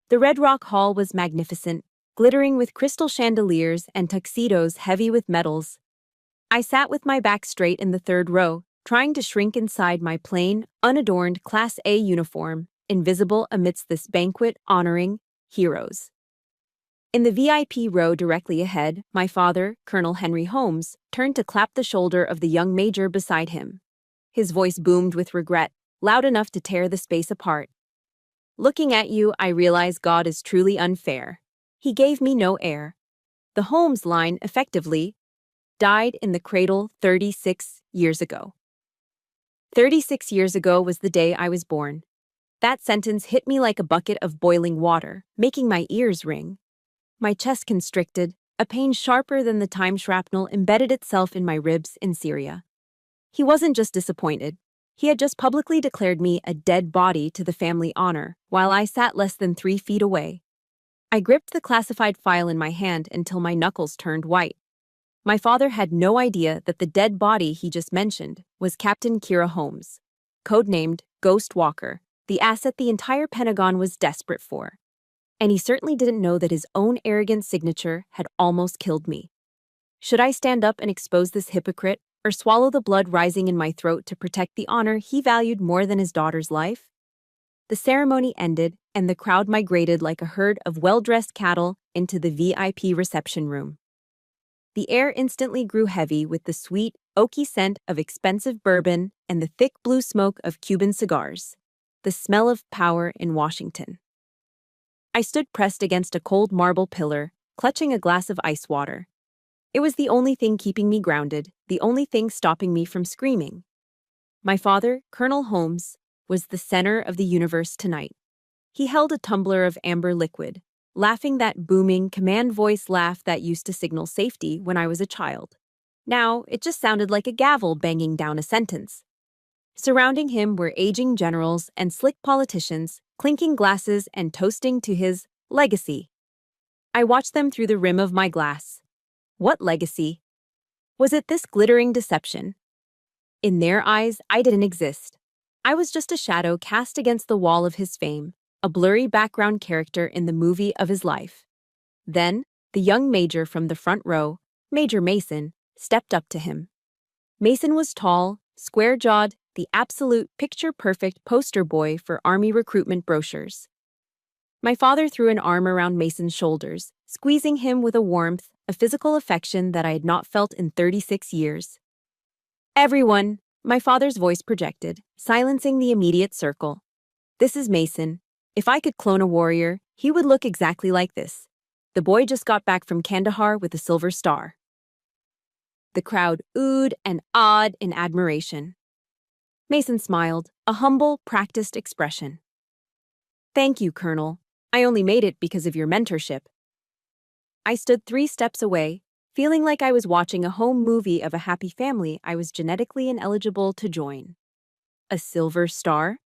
The Red Rock Hall was magnificent, glittering with crystal chandeliers and tuxedos heavy with medals. I sat with my back straight in the third row, trying to shrink inside my plain, unadorned Class A uniform, invisible amidst this banquet honoring heroes. In the VIP row directly ahead, my father, Colonel Henry Holmes, turned to clap the shoulder of the young major beside him. His voice boomed with regret, loud enough to tear the space apart. Looking at you, I realize God is truly unfair. He gave me no heir. The Holmes line, effectively, died in the cradle 36 years ago. 36 years ago was the day I was born. That sentence hit me like a bucket of boiling water, making my ears ring. My chest constricted, a pain sharper than the time shrapnel embedded itself in my ribs in Syria. He wasn't just disappointed. He had just publicly declared me a dead body to the family honor, while I sat less than 3 feet away. I gripped the classified file in my hand until my knuckles turned white. My father had no idea that the dead body he just mentioned was Captain Kira Holmes, codenamed Ghost Walker, the asset the entire Pentagon was desperate for. And he certainly didn't know that his own arrogant signature had almost killed me. Should I stand up and expose this hypocrite, or swallow the blood rising in my throat to protect the honor he valued more than his daughter's life? The ceremony ended, and the crowd migrated like a herd of well-dressed cattle into the VIP reception room. The air instantly grew heavy with the sweet, oaky scent of expensive bourbon and the thick blue smoke of Cuban cigars, the smell of power in Washington. I stood pressed against a cold marble pillar, clutching a glass of ice water. It was the only thing keeping me grounded, the only thing stopping me from screaming. My father, Colonel Holmes, was the center of the universe tonight. He held a tumbler of amber liquid, laughing that booming, command voice laugh that used to signal safety when I was a child. Now, it just sounded like a gavel banging down a sentence. Surrounding him were aging generals and slick politicians, clinking glasses and toasting to his legacy. I watched them through the rim of my glass. What legacy? Was it this glittering deception? In their eyes, I didn't exist. I was just a shadow cast against the wall of his fame, a blurry background character in the movie of his life. Then, the young major from the front row, Major Mason, stepped up to him. Mason was tall, square-jawed, the absolute picture-perfect poster boy for Army recruitment brochures. My father threw an arm around Mason's shoulders, squeezing him with a warmth, a physical affection that I had not felt in 36 years. Everyone, my father's voice projected, silencing the immediate circle. This is Mason. If I could clone a warrior, he would look exactly like this. The boy just got back from Kandahar with a silver star. The crowd oohed and awed in admiration. Mason smiled, a humble, practiced expression. Thank you, Colonel. I only made it because of your mentorship. I stood 3 steps away, feeling like I was watching a home movie of a happy family I was genetically ineligible to join. A silver star?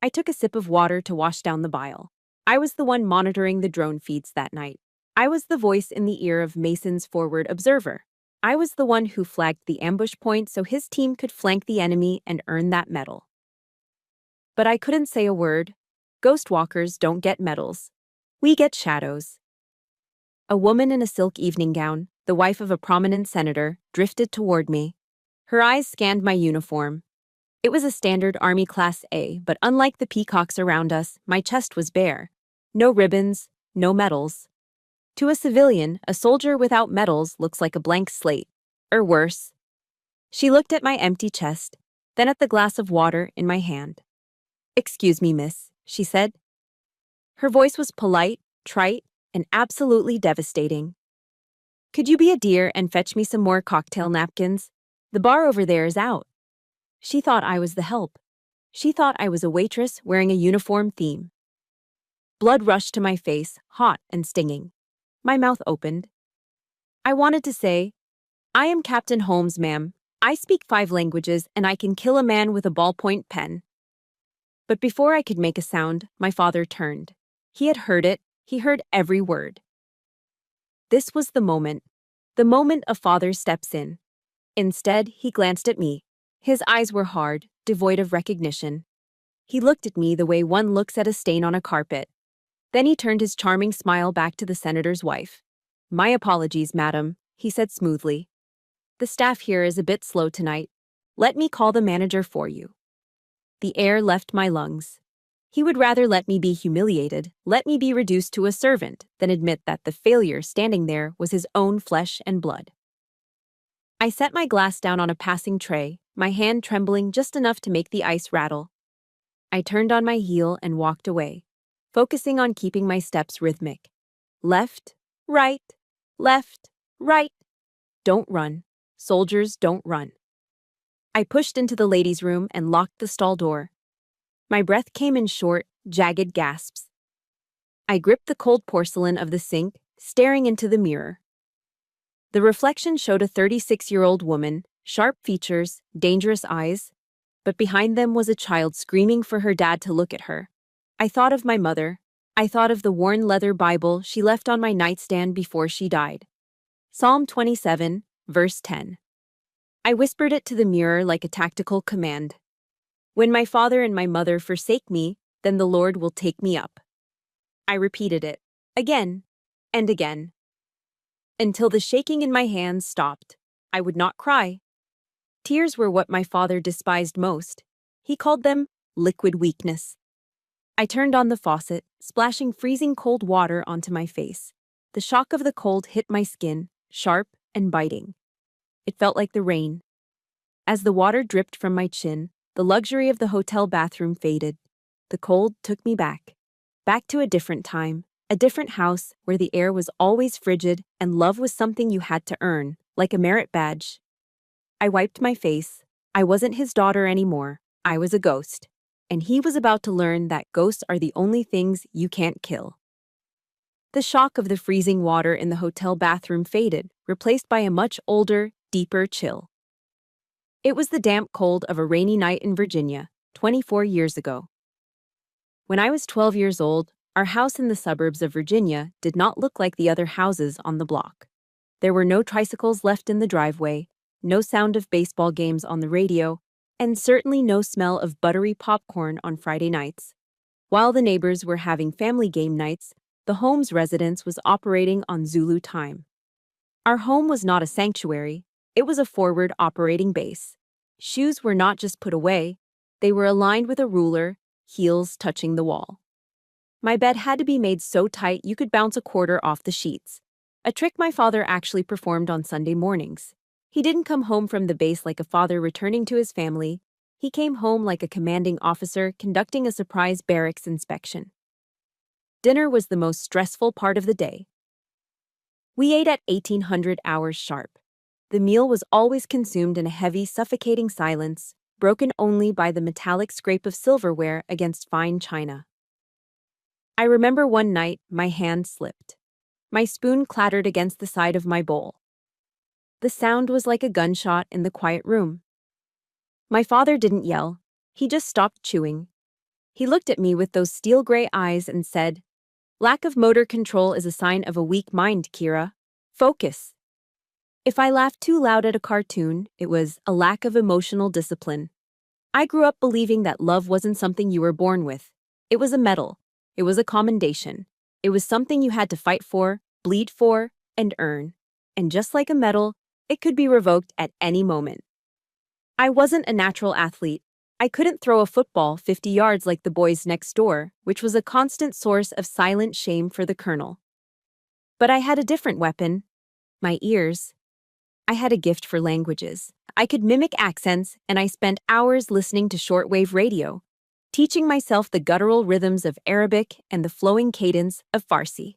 I took a sip of water to wash down the bile. I was the one monitoring the drone feeds that night. I was the voice in the ear of Mason's forward observer. I was the one who flagged the ambush point so his team could flank the enemy and earn that medal. But I couldn't say a word. Ghostwalkers don't get medals. We get shadows. A woman in a silk evening gown, the wife of a prominent senator, drifted toward me. Her eyes scanned my uniform. It was a standard Army Class A, but unlike the peacocks around us, my chest was bare. No ribbons, no medals. To a civilian, a soldier without medals looks like a blank slate, or worse. She looked at my empty chest, then at the glass of water in my hand. "Excuse me, miss," she said. Her voice was polite, trite, and absolutely devastating. "Could you be a dear and fetch me some more cocktail napkins? The bar over there is out." She thought I was the help. She thought I was a waitress wearing a uniform theme. Blood rushed to my face, hot and stinging. My mouth opened. I wanted to say, "I am Captain Holmes, ma'am. I speak 5 languages and I can kill a man with a ballpoint pen." But before I could make a sound, my father turned. He had heard it. He heard every word. This was the moment a father steps in. Instead, he glanced at me. His eyes were hard, devoid of recognition. He looked at me the way one looks at a stain on a carpet. Then he turned his charming smile back to the senator's wife. "My apologies, madam," he said smoothly. "The staff here is a bit slow tonight. Let me call the manager for you." The air left my lungs. He would rather let me be humiliated, let me be reduced to a servant, than admit that the failure standing there was his own flesh and blood. I set my glass down on a passing tray, my hand trembling just enough to make the ice rattle. I turned on my heel and walked away, focusing on keeping my steps rhythmic. Left, right, left, right. Don't run. Soldiers don't run. I pushed into the ladies' room and locked the stall door. My breath came in short, jagged gasps. I gripped the cold porcelain of the sink, staring into the mirror. The reflection showed a 36-year-old woman, sharp features, dangerous eyes, but behind them was a child screaming for her dad to look at her. I thought of my mother. I thought of the worn leather Bible she left on my nightstand before she died. Psalm 27, verse 10. I whispered it to the mirror like a tactical command. "When my father and my mother forsake me, then the Lord will take me up." I repeated it, again and again, until the shaking in my hands stopped. I would not cry. Tears were what my father despised most. He called them liquid weakness. I turned on the faucet, splashing freezing cold water onto my face. The shock of the cold hit my skin, sharp and biting. It felt like the rain. As the water dripped from my chin, the luxury of the hotel bathroom faded. The cold took me back to a different time, a different house where the air was always frigid and love was something you had to earn, like a merit badge. I wiped my face. I wasn't his daughter anymore. I was a ghost. And he was about to learn that ghosts are the only things you can't kill. The shock of the freezing water in the hotel bathroom faded, replaced by a much older, deeper chill. It was the damp cold of a rainy night in Virginia, 24 years ago. When I was 12 years old, our house in the suburbs of Virginia did not look like the other houses on the block. There were no tricycles left in the driveway, no sound of baseball games on the radio, and certainly no smell of buttery popcorn on Friday nights. While the neighbors were having family game nights, the home's residence was operating on Zulu time. Our home was not a sanctuary, it was a forward operating base. Shoes were not just put away, they were aligned with a ruler, heels touching the wall. My bed had to be made so tight you could bounce a quarter off the sheets, a trick my father actually performed on Sunday mornings. He didn't come home from the base like a father returning to his family. He came home like a commanding officer conducting a surprise barracks inspection. Dinner was the most stressful part of the day. We ate at 1800 hours sharp. The meal was always consumed in a heavy, suffocating silence, broken only by the metallic scrape of silverware against fine china. I remember one night my hand slipped. My spoon clattered against the side of my bowl. The sound was like a gunshot in the quiet room. My father didn't yell. He just stopped chewing. He looked at me with those steel-gray eyes and said, "Lack of motor control is a sign of a weak mind, Kira. Focus." If I laughed too loud at a cartoon, it was a lack of emotional discipline. I grew up believing that love wasn't something you were born with. It was a medal. It was a commendation. It was something you had to fight for, bleed for, and earn. And just like a medal, it could be revoked at any moment. I wasn't a natural athlete. I couldn't throw a football 50 yards like the boys next door, which was a constant source of silent shame for the colonel. But I had a different weapon: my ears. I had a gift for languages. I could mimic accents, and I spent hours listening to shortwave radio, teaching myself the guttural rhythms of Arabic and the flowing cadence of Farsi.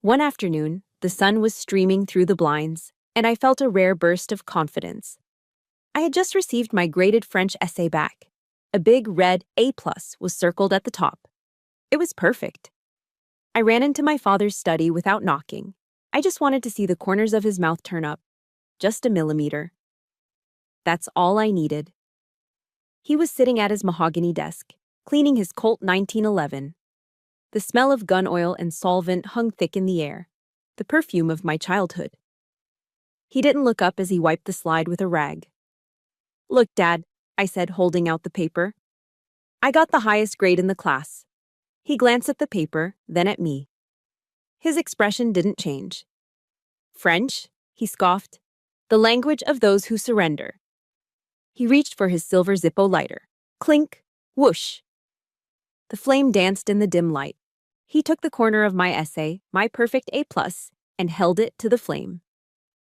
One afternoon, the sun was streaming through the blinds, and I felt a rare burst of confidence. I had just received my graded French essay back. A big red A+ was circled at the top. It was perfect. I ran into my father's study without knocking. I just wanted to see the corners of his mouth turn up. Just a millimeter. That's all I needed. He was sitting at his mahogany desk, cleaning his Colt 1911. The smell of gun oil and solvent hung thick in the air, the perfume of my childhood. He didn't look up as he wiped the slide with a rag. "Look, Dad," I said, holding out the paper. "I got the highest grade in the class." He glanced at the paper, then at me. His expression didn't change. French, he scoffed. The language of those who surrender. He reached for his silver Zippo lighter. Clink, whoosh. The flame danced in the dim light. He took the corner of my essay, my perfect A+, and held it to the flame.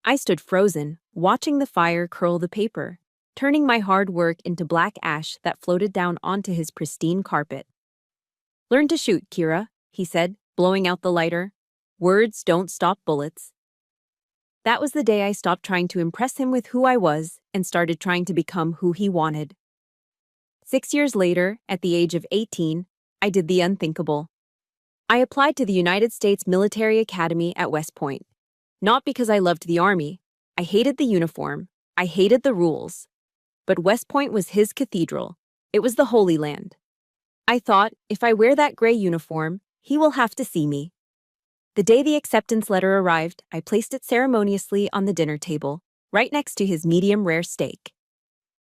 I stood frozen, watching the fire curl the paper, turning my hard work into black ash that floated down onto his pristine carpet. Learn to shoot, Kira, he said, blowing out the lighter. Words don't stop bullets. That was the day I stopped trying to impress him with who I was and started trying to become who he wanted. 6 years later, at the age of 18, I did the unthinkable. I applied to the United States Military Academy at West Point. Not because I loved the Army. I hated the uniform. I hated the rules. But West Point was his cathedral. It was the Holy Land. I thought, if I wear that gray uniform, he will have to see me. The day the acceptance letter arrived, I placed it ceremoniously on the dinner table, right next to his medium-rare steak.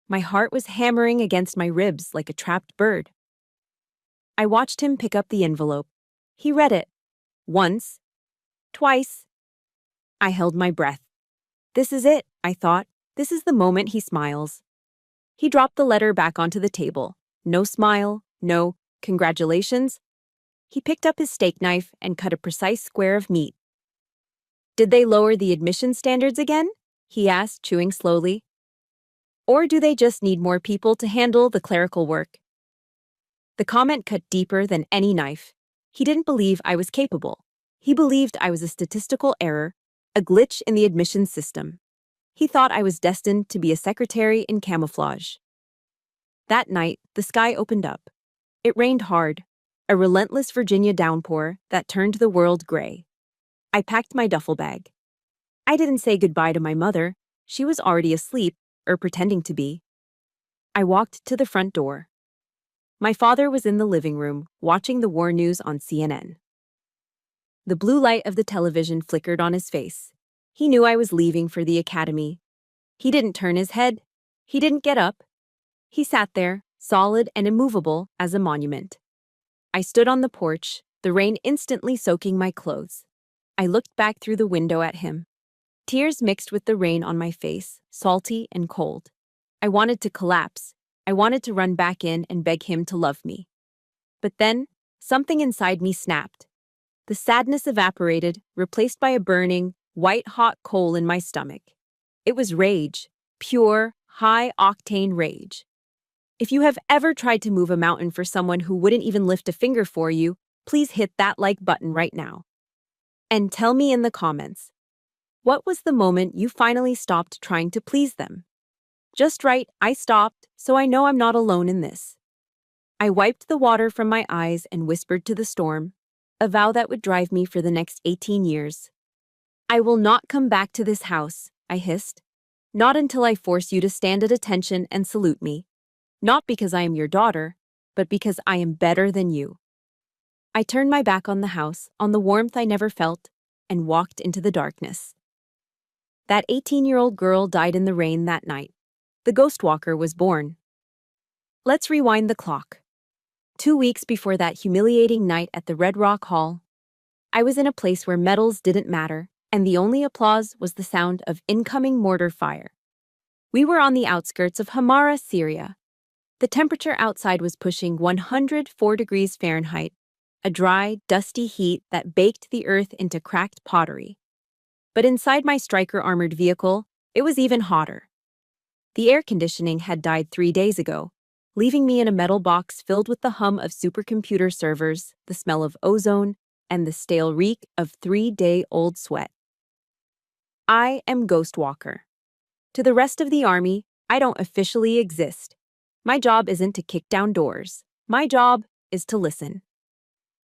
My heart was hammering against my ribs like a trapped bird. I watched him pick up the envelope. He read it. Once. Twice. I held my breath. This is it, I thought. This is the moment he smiles. He dropped the letter back onto the table. No smile, no congratulations. He picked up his steak knife and cut a precise square of meat. Did they lower the admission standards again? He asked, chewing slowly. Or do they just need more people to handle the clerical work? The comment cut deeper than any knife. He didn't believe I was capable. He believed I was a statistical error, a glitch in the admissions system. He thought I was destined to be a secretary in camouflage. That night, the sky opened up. It rained hard, a relentless Virginia downpour that turned the world gray. I packed my duffel bag. I didn't say goodbye to my mother. She was already asleep, or pretending to be. I walked to the front door. My father was in the living room, watching the war news on CNN. The blue light of the television flickered on his face. He knew I was leaving for the academy. He didn't turn his head. He didn't get up. He sat there, solid and immovable as a monument. I stood on the porch, the rain instantly soaking my clothes. I looked back through the window at him. Tears mixed with the rain on my face, salty and cold. I wanted to collapse. I wanted to run back in and beg him to love me. But then, something inside me snapped. The sadness evaporated, replaced by a burning, white-hot coal in my stomach. It was rage, pure, high-octane rage. If you have ever tried to move a mountain for someone who wouldn't even lift a finger for you, please hit that like button right now. And tell me in the comments, what was the moment you finally stopped trying to please them? Just right, I stopped, so I know I'm not alone in this. I wiped the water from my eyes and whispered to the storm, a vow that would drive me for the next 18 years. I will not come back to this house, I hissed. Not until I force you to stand at attention and salute me. Not because I am your daughter, but because I am better than you. I turned my back on the house, on the warmth I never felt, and walked into the darkness. That 18-year-old girl died in the rain that night. The ghost walker was born. Let's rewind the clock. 2 weeks before that humiliating night at the Red Rock Hall, I was in a place where medals didn't matter, and the only applause was the sound of incoming mortar fire. We were on the outskirts of Hamara, Syria. The temperature outside was pushing 104 degrees Fahrenheit, a dry, dusty heat that baked the earth into cracked pottery. But inside my Stryker armored vehicle, it was even hotter. The air conditioning had died 3 days ago, leaving me in a metal box filled with the hum of supercomputer servers, the smell of ozone, and the stale reek of 3-day-old sweat. I am Ghost Walker. To the rest of the army, I don't officially exist. My job isn't to kick down doors. My job is to listen.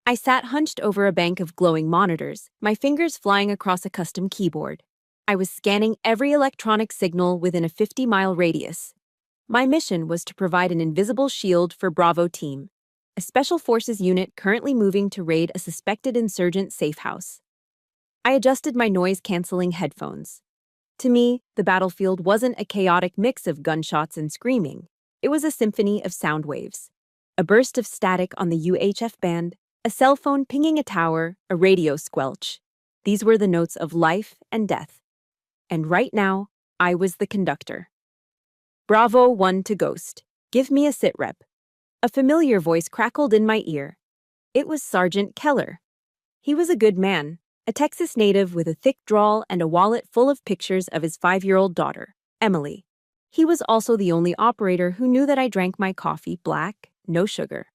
I sat hunched over a bank of glowing monitors, my fingers flying across a custom keyboard. I was scanning every electronic signal within a 50-mile radius. My mission was to provide an invisible shield for Bravo Team, a special forces unit currently moving to raid a suspected insurgent safe house. I adjusted my noise-canceling headphones. To me, the battlefield wasn't a chaotic mix of gunshots and screaming. It was a symphony of sound waves. A burst of static on the UHF band, A cell phone pinging a tower, a radio squelch. These were the notes of life and death. And right now, I was the conductor. Bravo 1 to Ghost. Give me a sit rep. A familiar voice crackled in my ear. It was Sergeant Keller. He was a good man, a Texas native with a thick drawl and a wallet full of pictures of his 5-year-old daughter, Emily. He was also the only operator who knew that I drank my coffee black, no sugar,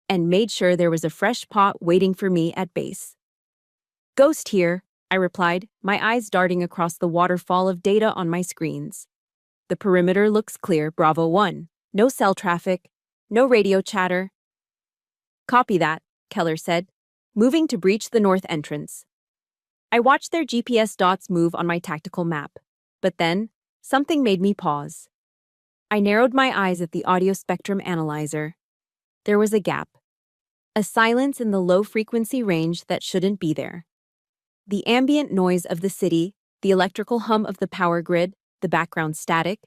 and made sure there was a fresh pot waiting for me at base. Ghost here, I replied, my eyes darting across the waterfall of data on my screens. The perimeter looks clear, Bravo 1. No cell traffic, no radio chatter. Copy that, Keller said, moving to breach the north entrance. I watched their GPS dots move on my tactical map, but then, something made me pause. I narrowed my eyes at the audio spectrum analyzer. There was a gap. A silence in the low-frequency range that shouldn't be there. The ambient noise of the city, the electrical hum of the power grid, the background static,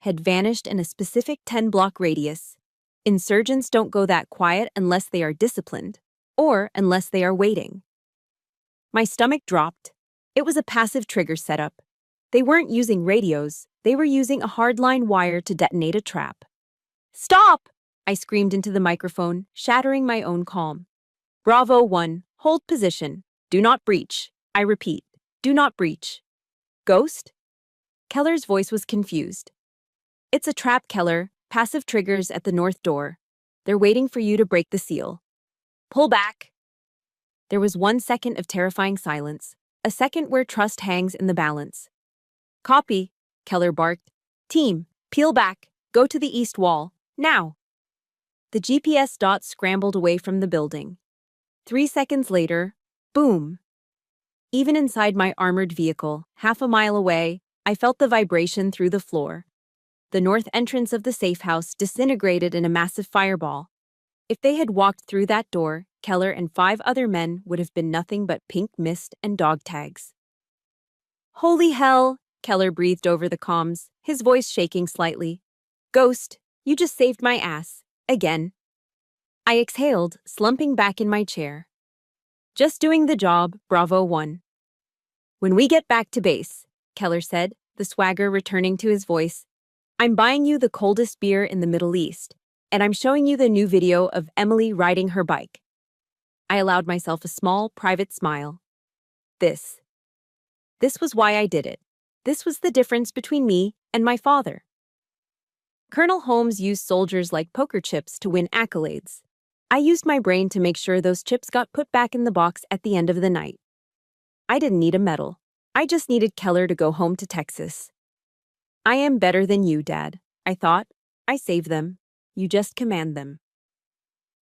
had vanished in a specific 10-block radius. Insurgents don't go that quiet unless they are disciplined, or unless they are waiting. My stomach dropped. It was a passive trigger setup. They weren't using radios, they were using a hardline wire to detonate a trap. Stop! I screamed into the microphone, shattering my own calm. Bravo 1, hold position. Do not breach. I repeat, do not breach. Ghost? Keller's voice was confused. It's a trap, Keller. Passive triggers at the north door. They're waiting for you to break the seal. Pull back. There was 1 second of terrifying silence, a second where trust hangs in the balance. Copy, Keller barked. Team, peel back. Go to the east wall. Now. The GPS dots scrambled away from the building. 3 seconds later, boom. Even inside my armored vehicle, half a mile away, I felt the vibration through the floor. The north entrance of the safe house disintegrated in a massive fireball. If they had walked through that door, Keller and 5 other men would have been nothing but pink mist and dog tags. Holy hell, Keller breathed over the comms, his voice shaking slightly. Ghost, you just saved my ass. Again. I exhaled, slumping back in my chair. Just doing the job, Bravo 1. When we get back to base, Keller said, the swagger returning to his voice, I'm buying you the coldest beer in the Middle East, and I'm showing you the new video of Emily riding her bike. I allowed myself a small, private smile. This was why I did it. This was the difference between me and my father. Colonel Holmes used soldiers like poker chips to win accolades. I used my brain to make sure those chips got put back in the box at the end of the night. I didn't need a medal. I just needed Keller to go home to Texas. I am better than you, Dad, I thought. I save them. You just command them.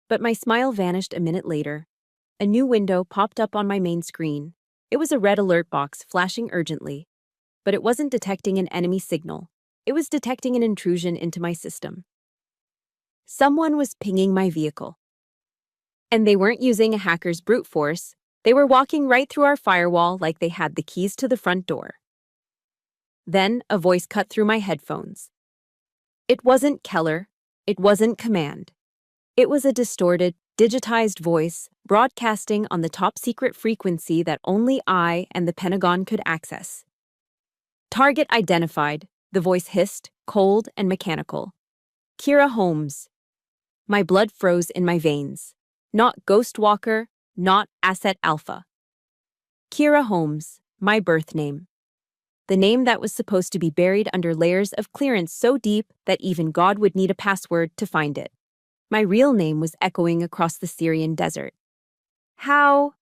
But my smile vanished a minute later. A new window popped up on my main screen. It was a red alert box flashing urgently. But it wasn't detecting an enemy signal. It was detecting an intrusion into my system. Someone was pinging my vehicle. And they weren't using a hacker's brute force. They were walking right through our firewall like they had the keys to the front door. Then a voice cut through my headphones. It wasn't Keller. It wasn't command. It was a distorted, digitized voice broadcasting on the top-secret frequency that only I and the Pentagon could access. Target identified, the voice hissed, cold and mechanical. Kira Holmes. My blood froze in my veins. Not Ghostwalker, not Asset Alpha. Kira Holmes, my birth name. The name that was supposed to be buried under layers of clearance so deep that even God would need a password to find it. My real name was echoing across the Syrian desert. How?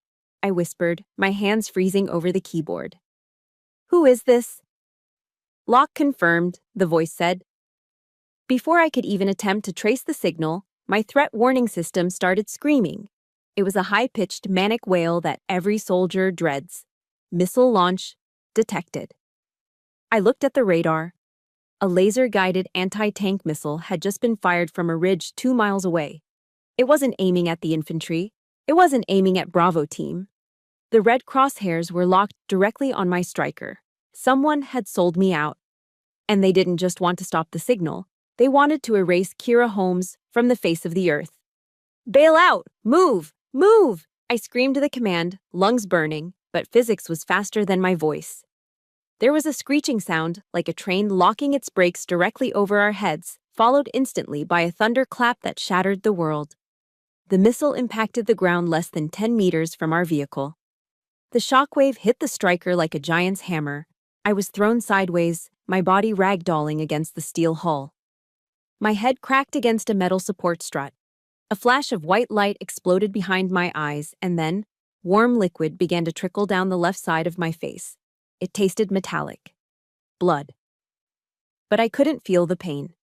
I whispered, my hands freezing over the keyboard. Who is this? Lock confirmed, the voice said. Before I could even attempt to trace the signal, my threat warning system started screaming. It was a high-pitched, manic wail that every soldier dreads. Missile launch detected. I looked at the radar. A laser-guided anti-tank missile had just been fired from a ridge 2 miles away. It wasn't aiming at the infantry. It wasn't aiming at Bravo Team. The red crosshairs were locked directly on my striker. Someone had sold me out. And they didn't just want to stop the signal. They wanted to erase Kira Holmes from the face of the earth. Bail out! Move! Move! I screamed the command, lungs burning, but physics was faster than my voice. There was a screeching sound, like a train locking its brakes directly over our heads, followed instantly by a thunderclap that shattered the world. The missile impacted the ground less than 10 meters from our vehicle. The shockwave hit the striker like a giant's hammer. I was thrown sideways, my body ragdolling against the steel hull. My head cracked against a metal support strut. A flash of white light exploded behind my eyes, and then, warm liquid began to trickle down the left side of my face. It tasted metallic. Blood. But I couldn't feel the pain.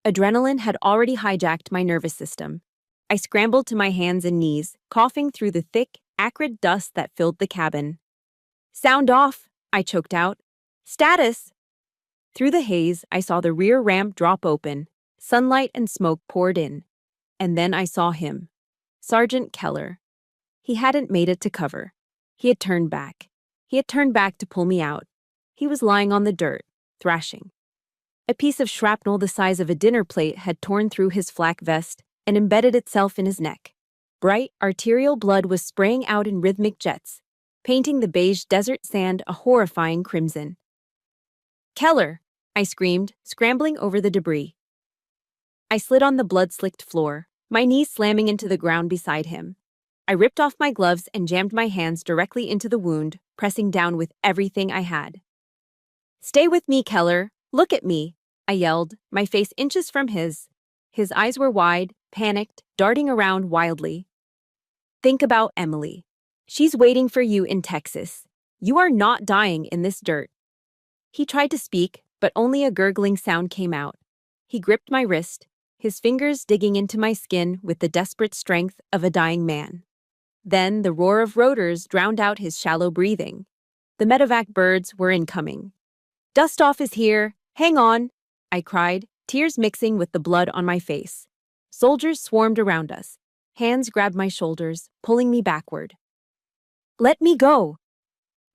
Adrenaline had already hijacked my nervous system. I scrambled to my hands and knees, coughing through the thick, acrid dust that filled the cabin. "Sound off," I choked out. "Status!" Through the haze, I saw the rear ramp drop open. Sunlight and smoke poured in. And then I saw him. Sergeant Keller. He hadn't made it to cover. He had turned back. He had turned back to pull me out. He was lying on the dirt, thrashing. A piece of shrapnel the size of a dinner plate had torn through his flak vest and embedded itself in his neck. Bright, arterial blood was spraying out in rhythmic jets, painting the beige desert sand a horrifying crimson. "Keller!" I screamed, scrambling over the debris. I slid on the blood-slicked floor, my knees slamming into the ground beside him. I ripped off my gloves and jammed my hands directly into the wound, pressing down with everything I had. "Stay with me, Keller! Look at me!" I yelled, my face inches from his. His eyes were wide, panicked, darting around wildly. "Think about Emily. She's waiting for you in Texas. You are not dying in this dirt." He tried to speak, but only a gurgling sound came out. He gripped my wrist, his fingers digging into my skin with the desperate strength of a dying man. Then the roar of rotors drowned out his shallow breathing. The medevac birds were incoming. "Dust off is here! Hang on!" I cried, tears mixing with the blood on my face. Soldiers swarmed around us. Hands grabbed my shoulders, pulling me backward. "Let me go!"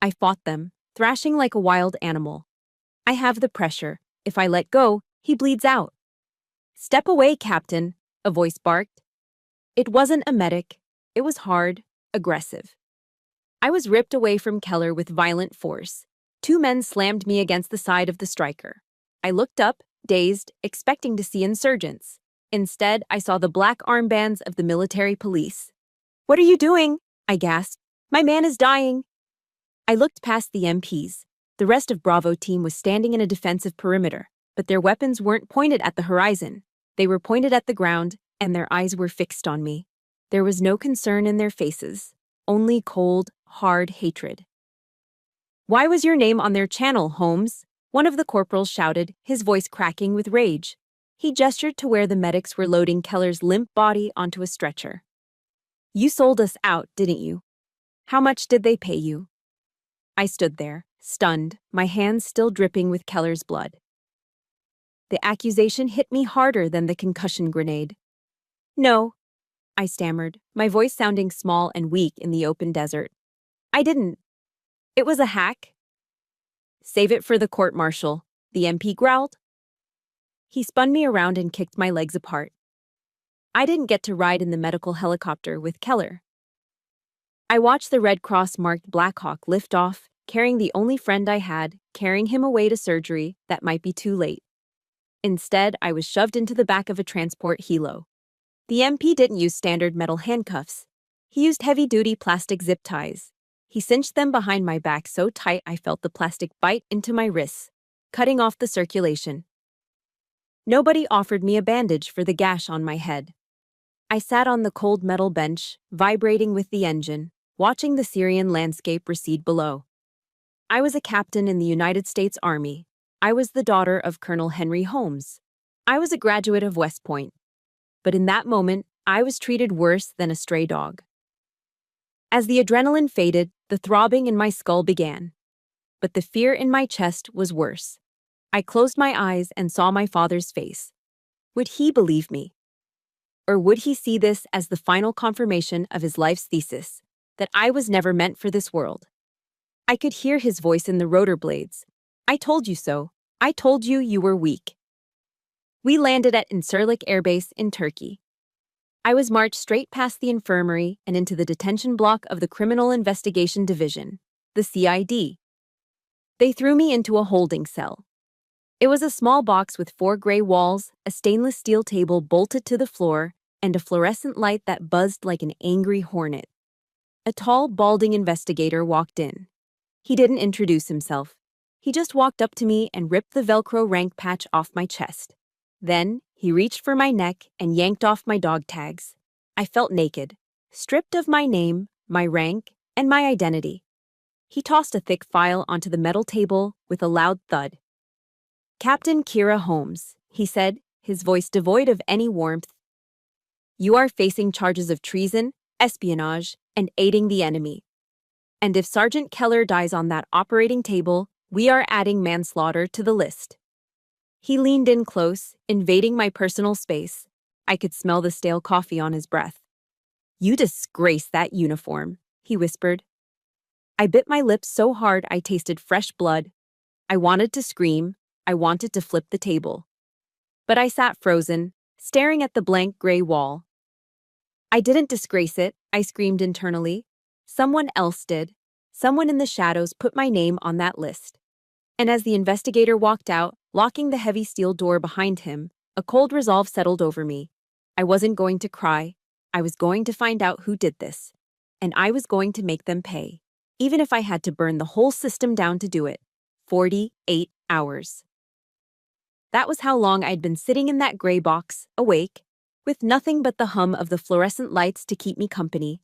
I fought them, thrashing like a wild animal. "I have the pressure. If I let go, he bleeds out." "Step away, Captain," a voice barked. It wasn't a medic. It was hard, aggressive. I was ripped away from Keller with violent force. Two men slammed me against the side of the striker. I looked up, dazed, expecting to see insurgents. Instead, I saw the black armbands of the military police. "What are you doing?" I gasped. "My man is dying." I looked past the MPs. The rest of Bravo team was standing in a defensive perimeter, but their weapons weren't pointed at the horizon. They were pointed at the ground, and their eyes were fixed on me. There was no concern in their faces, only cold, hard hatred. "Why was your name on their channel, Holmes?" One of the corporals shouted, his voice cracking with rage. He gestured to where the medics were loading Keller's limp body onto a stretcher. "You sold us out, didn't you? How much did they pay you?" I stood there, stunned, my hands still dripping with Keller's blood. The accusation hit me harder than the concussion grenade. "No," I stammered, my voice sounding small and weak in the open desert. "I didn't. It was a hack." "Save it for the court-martial," the MP growled. He spun me around and kicked my legs apart. I didn't get to ride in the medical helicopter with Keller. I watched the Red Cross-marked Blackhawk lift off, carrying the only friend I had, carrying him away to surgery that might be too late. Instead, I was shoved into the back of a transport helo. The MP didn't use standard metal handcuffs. He used heavy-duty plastic zip ties. He cinched them behind my back so tight I felt the plastic bite into my wrists, cutting off the circulation. Nobody offered me a bandage for the gash on my head. I sat on the cold metal bench, vibrating with the engine, watching the Syrian landscape recede below. I was a captain in the United States Army. I was the daughter of Colonel Henry Holmes. I was a graduate of West Point. But in that moment, I was treated worse than a stray dog. As the adrenaline faded, the throbbing in my skull began. But the fear in my chest was worse. I closed my eyes and saw my father's face. Would he believe me? Or would he see this as the final confirmation of his life's thesis, that I was never meant for this world? I could hear his voice in the rotor blades. "I told you so. I told you you were weak." We landed at Incirlik Air Base in Turkey. I was marched straight past the infirmary and into the detention block of the Criminal Investigation Division, the CID. They threw me into a holding cell. It was a small box with 4 gray walls, a stainless steel table bolted to the floor, and a fluorescent light that buzzed like an angry hornet. A tall, balding investigator walked in. He didn't introduce himself. He just walked up to me and ripped the Velcro rank patch off my chest. Then, he reached for my neck and yanked off my dog tags. I felt naked, stripped of my name, my rank, and my identity. He tossed a thick file onto the metal table with a loud thud. "Captain Kira Holmes," he said, his voice devoid of any warmth. "You are facing charges of treason, espionage, and aiding the enemy. And if Sergeant Keller dies on that operating table, we are adding manslaughter to the list." He leaned in close, invading my personal space. I could smell the stale coffee on his breath. "You disgrace that uniform," he whispered. I bit my lips so hard I tasted fresh blood. I wanted to scream. I wanted to flip the table. But I sat frozen, staring at the blank gray wall. "I didn't disgrace it," I screamed internally. "Someone else did. Someone in the shadows put my name on that list." And as the investigator walked out, locking the heavy steel door behind him, a cold resolve settled over me. I wasn't going to cry. I was going to find out who did this. And I was going to make them pay, even if I had to burn the whole system down to do it. 48 hours. That was how long I'd been sitting in that gray box, awake, with nothing but the hum of the fluorescent lights to keep me company.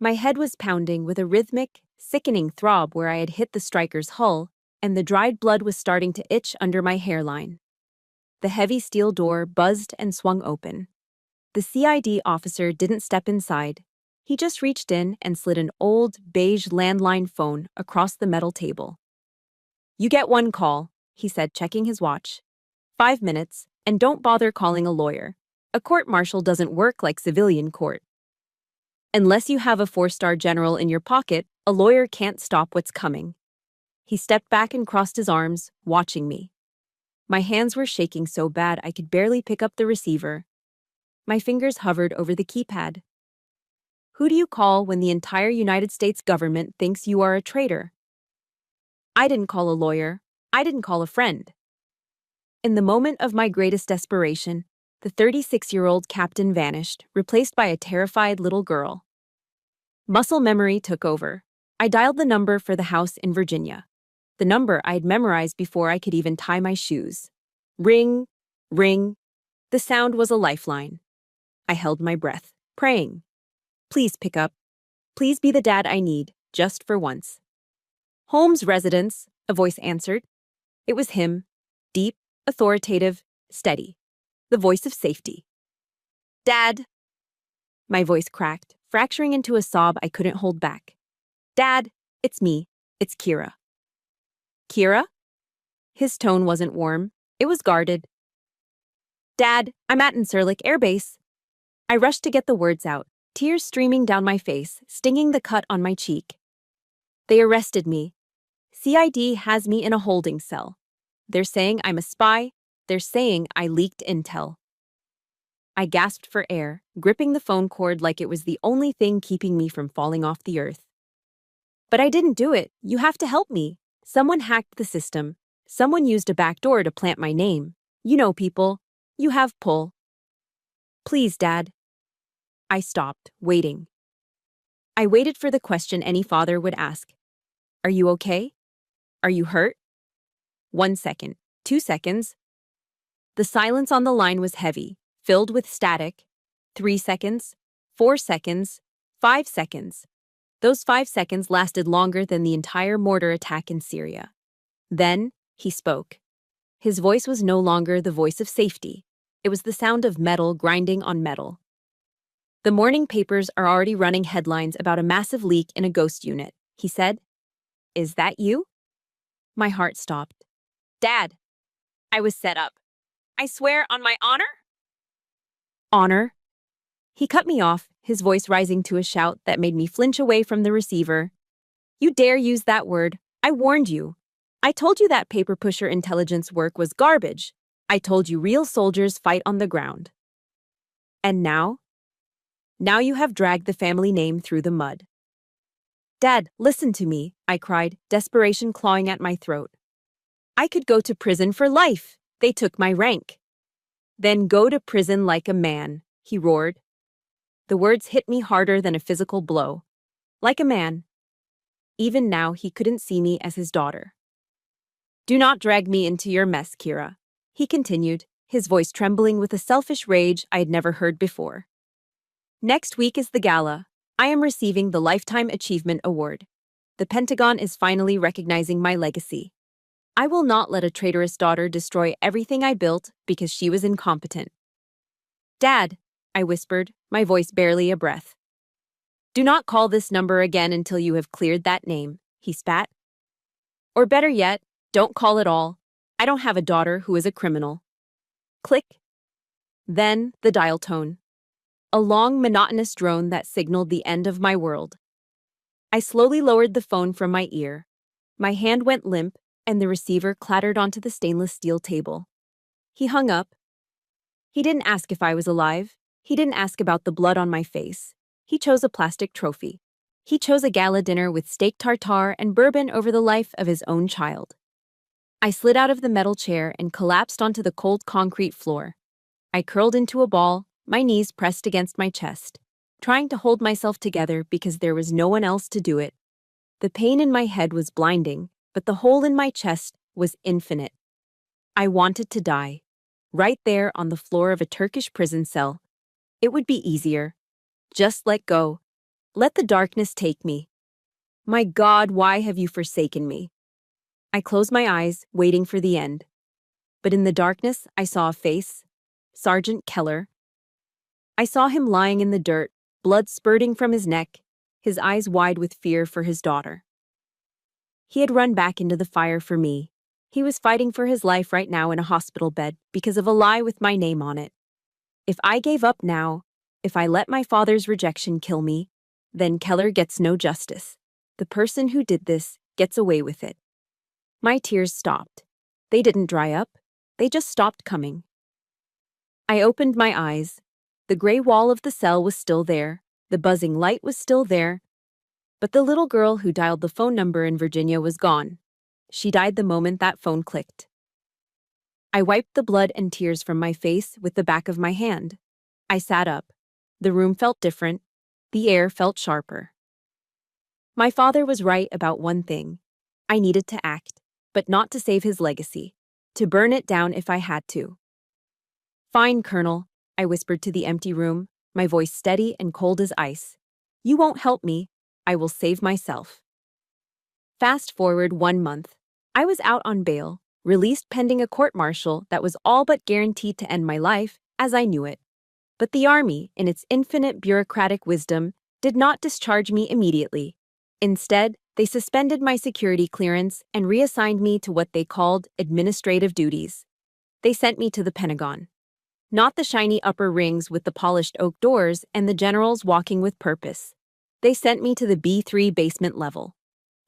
My head was pounding with a rhythmic, sickening throb where I had hit the striker's hull, and the dried blood was starting to itch under my hairline. The heavy steel door buzzed and swung open. The CID officer didn't step inside. He just reached in and slid an old, beige landline phone across the metal table. "You get one call," he said, checking his watch. 5 minutes, and don't bother calling a lawyer. A court-martial doesn't work like civilian court. Unless you have a 4-star general in your pocket, a lawyer can't stop what's coming. He stepped back and crossed his arms, watching me. My hands were shaking so bad I could barely pick up the receiver. My fingers hovered over the keypad. "Who do you call when the entire United States government thinks you are a traitor?" I didn't call a lawyer. I didn't call a friend. In the moment of my greatest desperation, the 36-year-old captain vanished, replaced by a terrified little girl. Muscle memory took over. I dialed the number for the house in Virginia. The number I'd memorized before I could even tie my shoes. Ring, ring. The sound was a lifeline. I held my breath, praying. "Please pick up. Please be the dad I need, just for once." "Holmes residence," a voice answered. It was him, deep, authoritative, steady. The voice of safety. "Dad." My voice cracked, fracturing into a sob I couldn't hold back. "Dad, it's me. It's Kira." "Kira?" His tone wasn't warm. It was guarded. "Dad, I'm at Incirlik Air Base." I rushed to get the words out, tears streaming down my face, stinging the cut on my cheek. "They arrested me. CID has me in a holding cell. They're saying I'm a spy. They're saying I leaked intel." I gasped for air, gripping the phone cord like it was the only thing keeping me from falling off the earth. "But I didn't do it. You have to help me. Someone hacked the system. Someone used a backdoor to plant my name. You know people. You have pull." "Please, Dad." I stopped, waiting. I waited for the question any father would ask. "Are you okay? Are you hurt?" 1 second, 2 seconds. The silence on the line was heavy, filled with static. 3 seconds, 4 seconds, 5 seconds. Those 5 seconds lasted longer than the entire mortar attack in Syria. Then, he spoke. His voice was no longer the voice of safety. It was the sound of metal grinding on metal. "The morning papers are already running headlines about a massive leak in a ghost unit," he said. "Is that you?" My heart stopped. "Dad, I was set up. I swear on my honor?" "Honor?" He cut me off, his voice rising to a shout that made me flinch away from the receiver. "You dare use that word. I warned you. I told you that paper pusher intelligence work was garbage. I told you real soldiers fight on the ground." "And now?" Now you have dragged the family name through the mud. Dad, listen to me, I cried, desperation clawing at my throat. I could go to prison for life. They took my rank. Then go to prison like a man, he roared. The words hit me harder than a physical blow. Like a man. Even now, he couldn't see me as his daughter. Do not drag me into your mess, Kira, he continued, his voice trembling with a selfish rage I had never heard before. Next week is the gala. I am receiving the Lifetime Achievement Award. The Pentagon is finally recognizing my legacy. I will not let a traitorous daughter destroy everything I built because she was incompetent. Dad, I whispered, my voice barely a breath. Do not call this number again until you have cleared that name, he spat. Or better yet, don't call at all. I don't have a daughter who is a criminal. Click. Then the dial tone. A long, monotonous drone that signaled the end of my world. I slowly lowered the phone from my ear. My hand went limp, and the receiver clattered onto the stainless steel table. He hung up. He didn't ask if I was alive. He didn't ask about the blood on my face. He chose a plastic trophy. He chose a gala dinner with steak tartare and bourbon over the life of his own child. I slid out of the metal chair and collapsed onto the cold concrete floor. I curled into a ball, my knees pressed against my chest, trying to hold myself together because there was no one else to do it. The pain in my head was blinding, but the hole in my chest was infinite. I wanted to die. Right there on the floor of a Turkish prison cell. It would be easier. Just let go. Let the darkness take me. My God, why have you forsaken me? I closed my eyes, waiting for the end. But in the darkness, I saw a face. Sergeant Keller. I saw him lying in the dirt, blood spurting from his neck, his eyes wide with fear for his daughter. He had run back into the fire for me. He was fighting for his life right now in a hospital bed because of a lie with my name on it. If I gave up now, if I let my father's rejection kill me, then Keller gets no justice. The person who did this gets away with it. My tears stopped. They didn't dry up. They just stopped coming. I opened my eyes. The gray wall of the cell was still there. The buzzing light was still there. But the little girl who dialed the phone number in Virginia was gone. She died the moment that phone clicked. I wiped the blood and tears from my face with the back of my hand. I sat up. The room felt different. The air felt sharper. My father was right about one thing. I needed to act, but not to save his legacy. To burn it down if I had to. Fine, Colonel, I whispered to the empty room, my voice steady and cold as ice. You won't help me. I will save myself. Fast forward 1 month. I was out on bail, released pending a court-martial that was all but guaranteed to end my life as I knew it. But the Army, in its infinite bureaucratic wisdom, did not discharge me immediately. Instead, they suspended my security clearance and reassigned me to what they called administrative duties. They sent me to the Pentagon. Not the shiny upper rings with the polished oak doors and the generals walking with purpose. They sent me to the B3 basement level.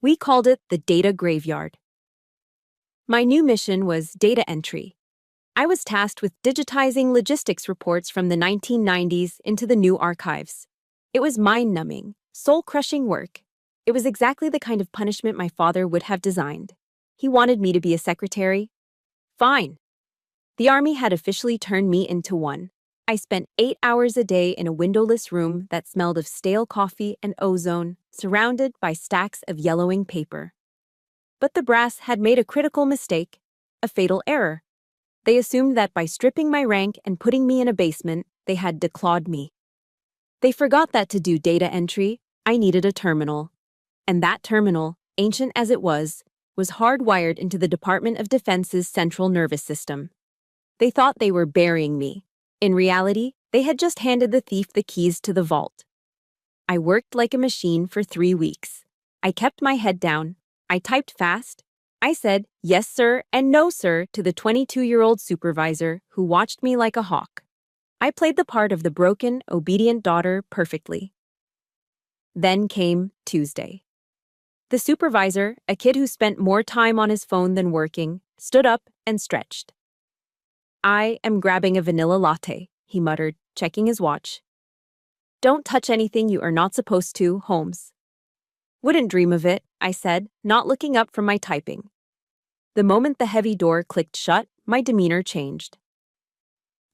We called it the Data Graveyard. My new mission was data entry. I was tasked with digitizing logistics reports from the 1990s into the new archives. It was mind-numbing, soul-crushing work. It was exactly the kind of punishment my father would have designed. He wanted me to be a secretary. Fine. The Army had officially turned me into one. I spent 8 hours a day in a windowless room that smelled of stale coffee and ozone, surrounded by stacks of yellowing paper. But the brass had made a critical mistake, a fatal error. They assumed that by stripping my rank and putting me in a basement, they had declawed me. They forgot that to do data entry, I needed a terminal. And that terminal, ancient as it was hardwired into the Department of Defense's central nervous system. They thought they were burying me. In reality, they had just handed the thief the keys to the vault. I worked like a machine for 3 weeks. I kept my head down. I typed fast. I said, "Yes, sir," and "No, sir," to the 22-year-old supervisor who watched me like a hawk. I played the part of the broken, obedient daughter perfectly. Then came Tuesday. The supervisor, a kid who spent more time on his phone than working, stood up and stretched. "I am grabbing a vanilla latte," he muttered, checking his watch. Don't touch anything you are not supposed to, Holmes. Wouldn't dream of it, I said, not looking up from my typing. The moment the heavy door clicked shut, my demeanor changed.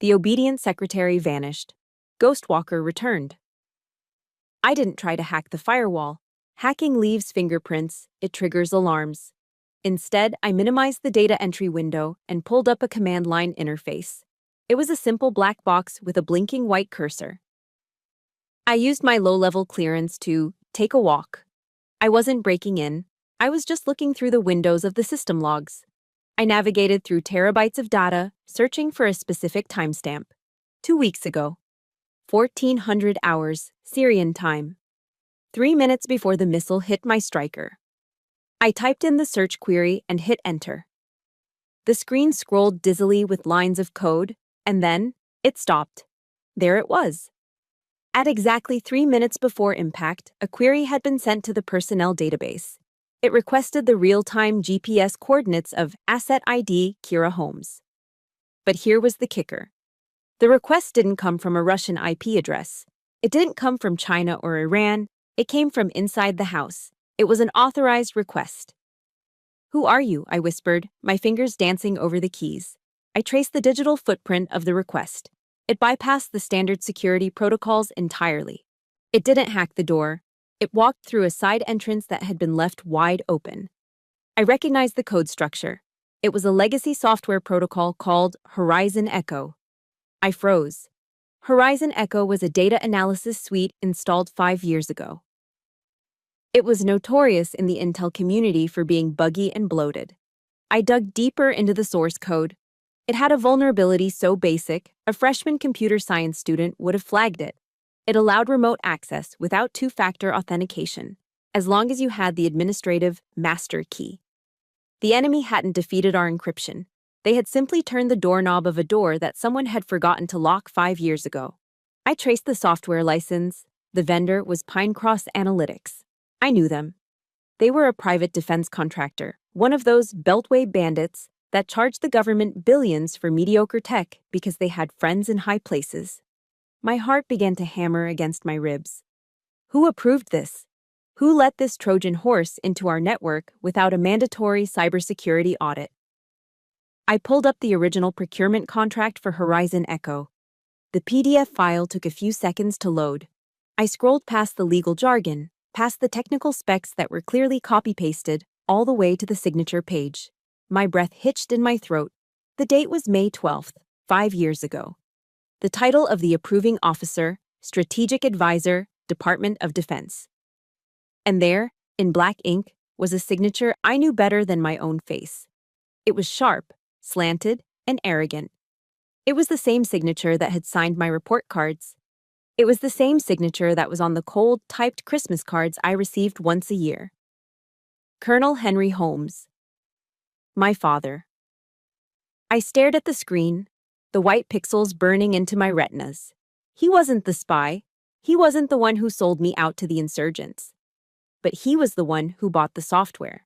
The obedient secretary vanished. Ghostwalker returned. I didn't try to hack the firewall. Hacking leaves fingerprints, it triggers alarms. Instead, I minimized the data entry window and pulled up a command line interface. It was a simple black box with a blinking white cursor. I used my low-level clearance to take a walk. I wasn't breaking in. I was just looking through the windows of the system logs. I navigated through terabytes of data, searching for a specific timestamp. 2 weeks ago. 1400 hours, Syrian time. 3 minutes before the missile hit my striker. I typed in the search query and hit enter. The screen scrolled dizzily with lines of code, and then it stopped. There it was. At exactly 3 minutes before impact, a query had been sent to the personnel database. It requested the real-time GPS coordinates of Asset ID Kira Holmes. But here was the kicker. The request didn't come from a Russian IP address. It didn't come from China or Iran. It came from inside the house. It was an authorized request. "Who are you?" I whispered, my fingers dancing over the keys. I traced the digital footprint of the request. It bypassed the standard security protocols entirely. It didn't hack the door. It walked through a side entrance that had been left wide open. I recognized the code structure. It was a legacy software protocol called Horizon Echo. I froze. Horizon Echo was a data analysis suite installed 5 years ago. It was notorious in the Intel community for being buggy and bloated. I dug deeper into the source code. It had a vulnerability so basic, a freshman computer science student would have flagged it. It allowed remote access without two-factor authentication, as long as you had the administrative master key. The enemy hadn't defeated our encryption. They had simply turned the doorknob of a door that someone had forgotten to lock 5 years ago. I traced the software license. The vendor was Pinecross Analytics. I knew them. They were a private defense contractor, one of those beltway bandits that charged the government billions for mediocre tech because they had friends in high places. My heart began to hammer against my ribs. Who approved this? Who let this Trojan horse into our network without a mandatory cybersecurity audit? I pulled up the original procurement contract for Horizon Echo. The PDF file took a few seconds to load. I scrolled past the legal jargon, past the technical specs that were clearly copy-pasted, all the way to the signature page. My breath hitched in my throat. The date was May 12th, 5 years ago. The title of the approving officer, Strategic Advisor, Department of Defense. And there, in black ink, was a signature I knew better than my own face. It was sharp, slanted, and arrogant. It was the same signature that had signed my report cards. It was the same signature that was on the cold, typed Christmas cards I received once a year. Colonel Henry Holmes. My father. I stared at the screen, the white pixels burning into my retinas. He wasn't the spy. He wasn't the one who sold me out to the insurgents. But he was the one who bought the software.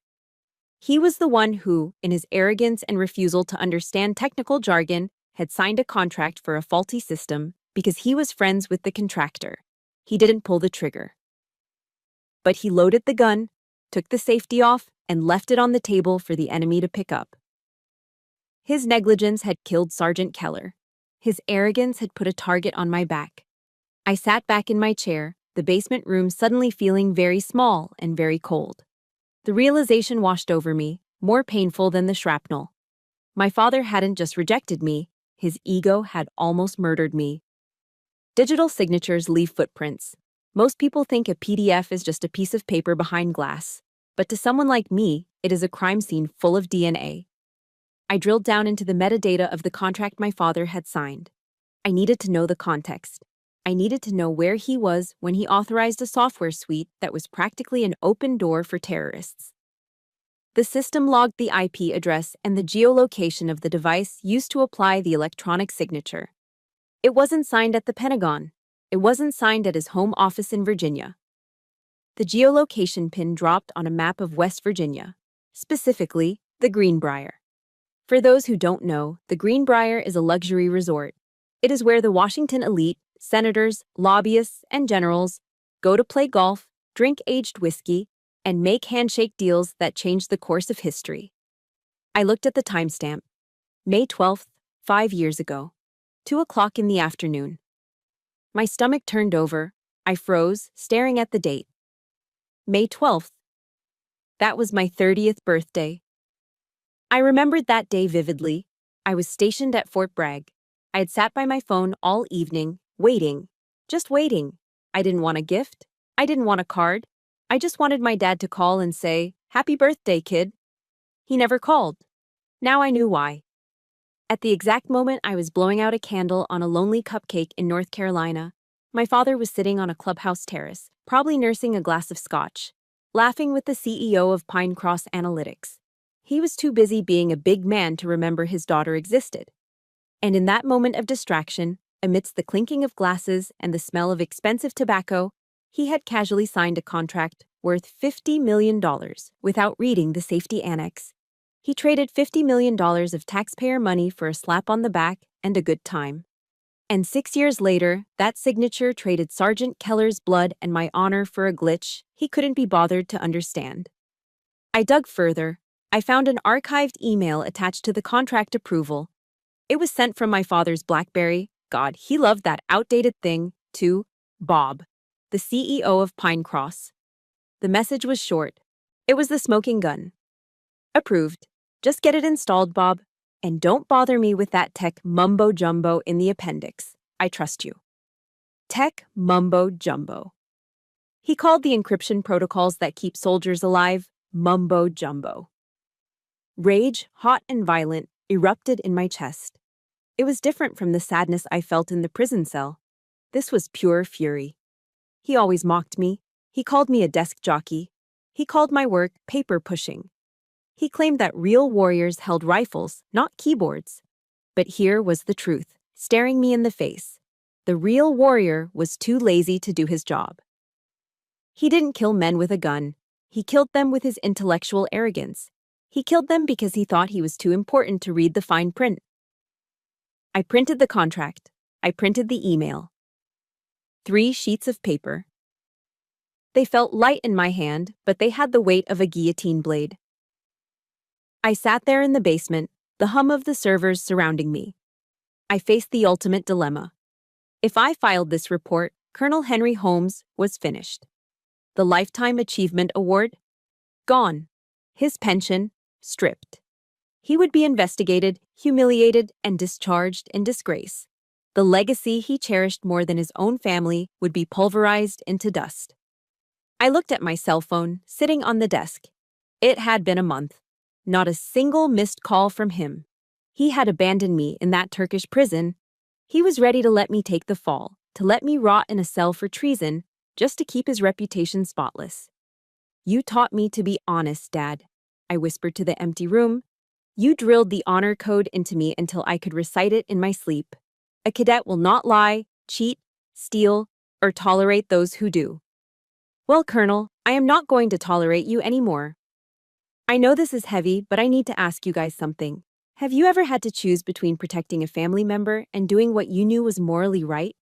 He was the one who, in his arrogance and refusal to understand technical jargon, had signed a contract for a faulty system because he was friends with the contractor. He didn't pull the trigger. But he loaded the gun, took the safety off, and left it on the table for the enemy to pick up. His negligence had killed Sergeant Keller. His arrogance had put a target on my back. I sat back in my chair, the basement room suddenly feeling very small and very cold. The realization washed over me, more painful than the shrapnel. My father hadn't just rejected me, his ego had almost murdered me. Digital signatures leave footprints. Most people think a PDF is just a piece of paper behind glass, but to someone like me, it is a crime scene full of DNA. I drilled down into the metadata of the contract my father had signed. I needed to know the context. I needed to know where he was when he authorized a software suite that was practically an open door for terrorists. The system logged the IP address and the geolocation of the device used to apply the electronic signature. It wasn't signed at the Pentagon. It wasn't signed at his home office in Virginia. The geolocation pin dropped on a map of West Virginia, specifically the Greenbrier. For those who don't know, the Greenbrier is a luxury resort. It is where the Washington elite, senators, lobbyists, and generals go to play golf, drink aged whiskey, and make handshake deals that change the course of history. I looked at the timestamp. May 12th, 5 years ago. 2 o'clock in the afternoon. My stomach turned over. I froze, staring at the date. May 12th. That was my 30th birthday. I remembered that day vividly. I was stationed at Fort Bragg. I had sat by my phone all evening, waiting. Just waiting. I didn't want a gift. I didn't want a card. I just wanted my dad to call and say, "Happy birthday, kid." He never called. Now I knew why. At the exact moment I was blowing out a candle on a lonely cupcake in North Carolina, my father was sitting on a clubhouse terrace, probably nursing a glass of scotch, laughing with the CEO of Pine Cross Analytics. He was too busy being a big man to remember his daughter existed. And in that moment of distraction, amidst the clinking of glasses and the smell of expensive tobacco, he had casually signed a contract worth $50 million without reading the safety annex. He traded $50 million of taxpayer money for a slap on the back and a good time. And 6 years later, that signature traded Sergeant Keller's blood and my honor for a glitch he couldn't be bothered to understand. I dug further. I found an archived email attached to the contract approval. It was sent from my father's BlackBerry. God, he loved that outdated thing, to Bob, the CEO of Pine Cross. The message was short. It was the smoking gun. Approved. Just get it installed, Bob. And don't bother me with that tech mumbo-jumbo in the appendix. I trust you. Tech mumbo-jumbo. He called the encryption protocols that keep soldiers alive mumbo-jumbo. Rage, hot and violent, erupted in my chest. It was different from the sadness I felt in the prison cell. This was pure fury. He always mocked me. He called me a desk jockey. He called my work paper pushing. He claimed that real warriors held rifles, not keyboards. But here was the truth, staring me in the face. The real warrior was too lazy to do his job. He didn't kill men with a gun. He killed them with his intellectual arrogance. He killed them because he thought he was too important to read the fine print. I printed the contract. I printed the email. 3 sheets of paper. They felt light in my hand, but they had the weight of a guillotine blade. I sat there in the basement, the hum of the servers surrounding me. I faced the ultimate dilemma. If I filed this report, Colonel Henry Holmes was finished. The Lifetime Achievement Award? Gone. His pension? Stripped. He would be investigated, humiliated, and discharged in disgrace. The legacy he cherished more than his own family would be pulverized into dust. I looked at my cell phone, sitting on the desk. It had been a month. Not a single missed call from him. He had abandoned me in that Turkish prison. He was ready to let me take the fall, to let me rot in a cell for treason, just to keep his reputation spotless. "You taught me to be honest, Dad," I whispered to the empty room. "You drilled the honor code into me until I could recite it in my sleep. A cadet will not lie, cheat, steal, or tolerate those who do." Well, Colonel, I am not going to tolerate you anymore. I know this is heavy, but I need to ask you guys something. Have you ever had to choose between protecting a family member and doing what you knew was morally right?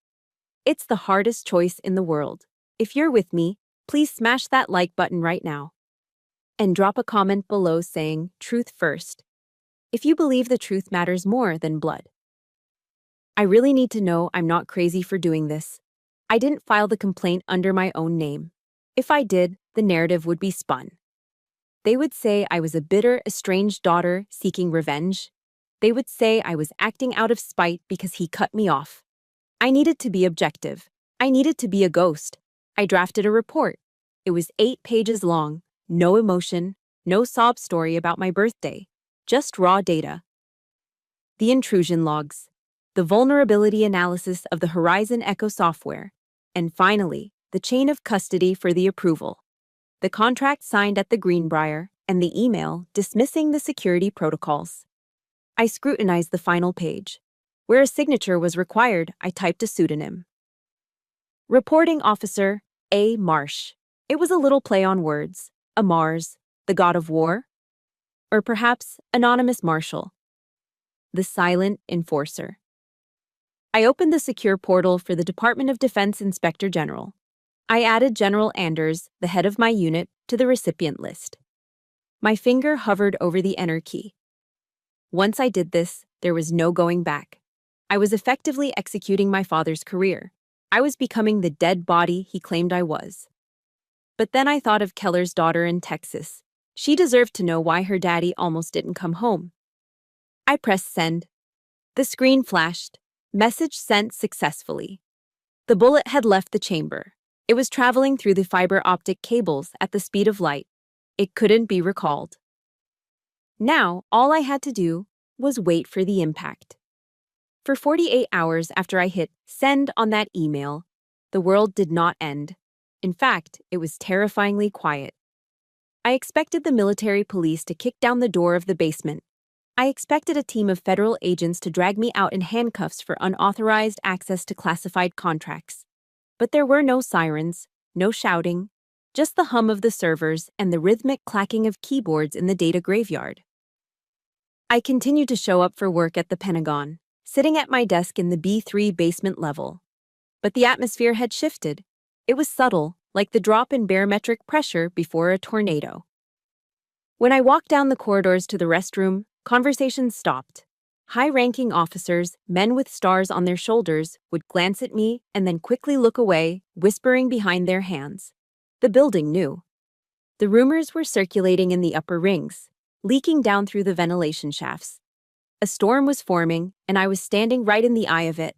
It's the hardest choice in the world. If you're with me, please smash that like button right now. And drop a comment below saying, "Truth first," if you believe the truth matters more than blood. I really need to know I'm not crazy for doing this. I didn't file the complaint under my own name. If I did, the narrative would be spun. They would say I was a bitter, estranged daughter seeking revenge. They would say I was acting out of spite because he cut me off. I needed to be objective. I needed to be a ghost. I drafted a report. It was 8 pages long, no emotion, no sob story about my birthday, just raw data. The intrusion logs, the vulnerability analysis of the Horizon Echo software, and finally, the chain of custody for the approval. The contract signed at the Greenbrier, and the email dismissing the security protocols. I scrutinized the final page. Where a signature was required, I typed a pseudonym. Reporting Officer A. Marsh. It was a little play on words. A Mars, the god of war? Or perhaps Anonymous Marshal, the silent enforcer. I opened the secure portal for the Department of Defense Inspector General. I added General Anders, the head of my unit, to the recipient list. My finger hovered over the enter key. Once I did this, there was no going back. I was effectively executing my father's career. I was becoming the dead body he claimed I was. But then I thought of Keller's daughter in Texas. She deserved to know why her daddy almost didn't come home. I pressed send. The screen flashed. Message sent successfully. The bullet had left the chamber. It was traveling through the fiber optic cables at the speed of light. It couldn't be recalled. Now, all I had to do was wait for the impact. For 48 hours after I hit send on that email, the world did not end. In fact, it was terrifyingly quiet. I expected the military police to kick down the door of the basement. I expected a team of federal agents to drag me out in handcuffs for unauthorized access to classified contracts. But there were no sirens, no shouting, just the hum of the servers and the rhythmic clacking of keyboards in the data graveyard. I continued to show up for work at the Pentagon, sitting at my desk in the B3 basement level. But the atmosphere had shifted. It was subtle, like the drop in barometric pressure before a tornado. When I walked down the corridors to the restroom, conversations stopped. High-ranking officers, men with stars on their shoulders, would glance at me and then quickly look away, whispering behind their hands. The building knew. The rumors were circulating in the upper rings, leaking down through the ventilation shafts. A storm was forming, and I was standing right in the eye of it.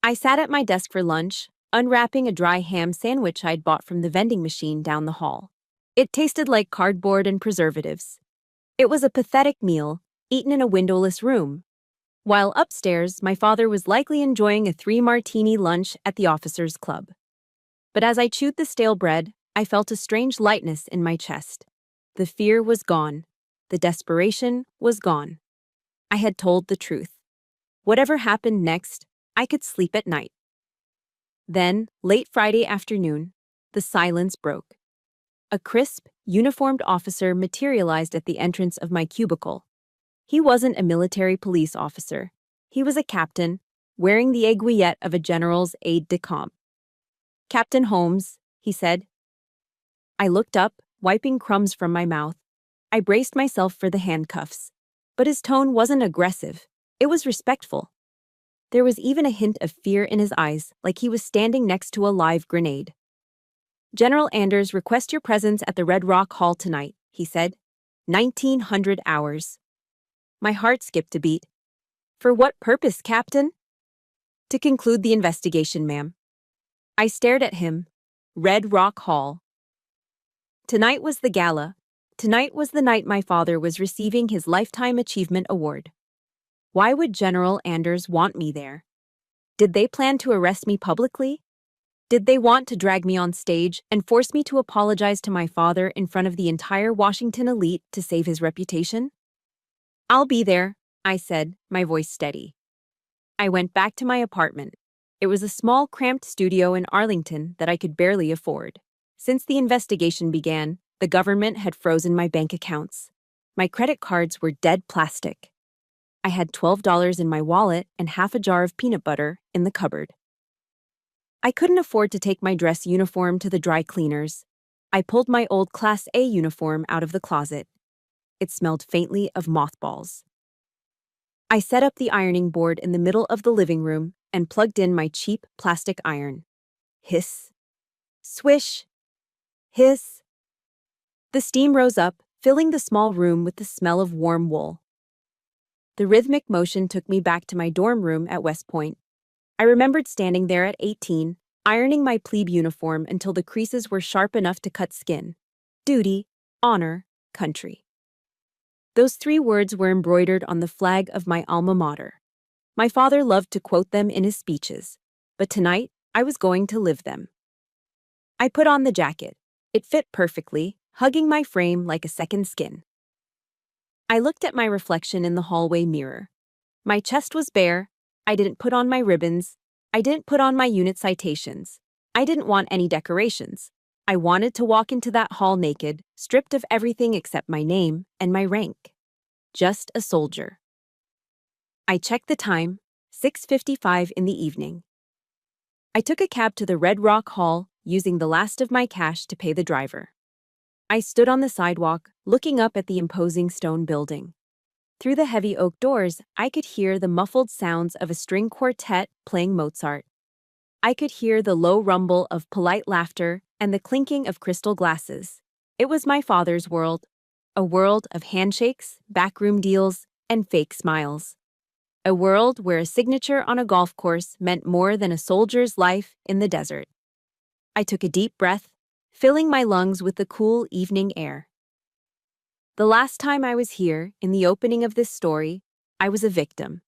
I sat at my desk for lunch, unwrapping a dry ham sandwich I'd bought from the vending machine down the hall. It tasted like cardboard and preservatives. It was a pathetic meal, eaten in a windowless room. While upstairs, my father was likely enjoying a 3-martini lunch at the officers' club. But as I chewed the stale bread, I felt a strange lightness in my chest. The fear was gone. The desperation was gone. I had told the truth. Whatever happened next, I could sleep at night. Then, late Friday afternoon, the silence broke. A crisp, uniformed officer materialized at the entrance of my cubicle. He wasn't a military police officer. He was a captain, wearing the aiguillette of a general's aide-de-camp. "Captain Holmes," he said. I looked up, wiping crumbs from my mouth. I braced myself for the handcuffs. But his tone wasn't aggressive. It was respectful. There was even a hint of fear in his eyes, like he was standing next to a live grenade. "General Anders requests your presence at the Red Rock Hall tonight," he said. 1900 hours. My heart skipped a beat. "For what purpose, Captain?" "To conclude the investigation, ma'am." I stared at him. Red Rock Hall. Tonight was the gala. Tonight was the night my father was receiving his Lifetime Achievement Award. Why would General Anders want me there? Did they plan to arrest me publicly? Did they want to drag me on stage and force me to apologize to my father in front of the entire Washington elite to save his reputation? "I'll be there," I said, my voice steady. I went back to my apartment. It was a small, cramped studio in Arlington that I could barely afford. Since the investigation began, the government had frozen my bank accounts. My credit cards were dead plastic. I had $12 in my wallet and half a jar of peanut butter in the cupboard. I couldn't afford to take my dress uniform to the dry cleaners. I pulled my old Class A uniform out of the closet. It smelled faintly of mothballs. I set up the ironing board in the middle of the living room and plugged in my cheap plastic iron. Hiss. Swish. Hiss. The steam rose up, filling the small room with the smell of warm wool. The rhythmic motion took me back to my dorm room at West Point. I remembered standing there at 18, ironing my plebe uniform until the creases were sharp enough to cut skin. Duty, honor, country. Those 3 words were embroidered on the flag of my alma mater. My father loved to quote them in his speeches, but tonight I was going to live them. I put on the jacket. It fit perfectly, hugging my frame like a second skin. I looked at my reflection in the hallway mirror. My chest was bare. I didn't put on my ribbons. I didn't put on my unit citations. I didn't want any decorations. I wanted to walk into that hall naked, stripped of everything except my name and my rank. Just a soldier. I checked the time, 6:55 in the evening. I took a cab to the Red Rock Hall, using the last of my cash to pay the driver. I stood on the sidewalk, looking up at the imposing stone building. Through the heavy oak doors, I could hear the muffled sounds of a string quartet playing Mozart. I could hear the low rumble of polite laughter and the clinking of crystal glasses. It was my father's world, a world of handshakes, backroom deals, and fake smiles. A world where a signature on a golf course meant more than a soldier's life in the desert. I took a deep breath, filling my lungs with the cool evening air. The last time I was here, in the opening of this story, I was a victim.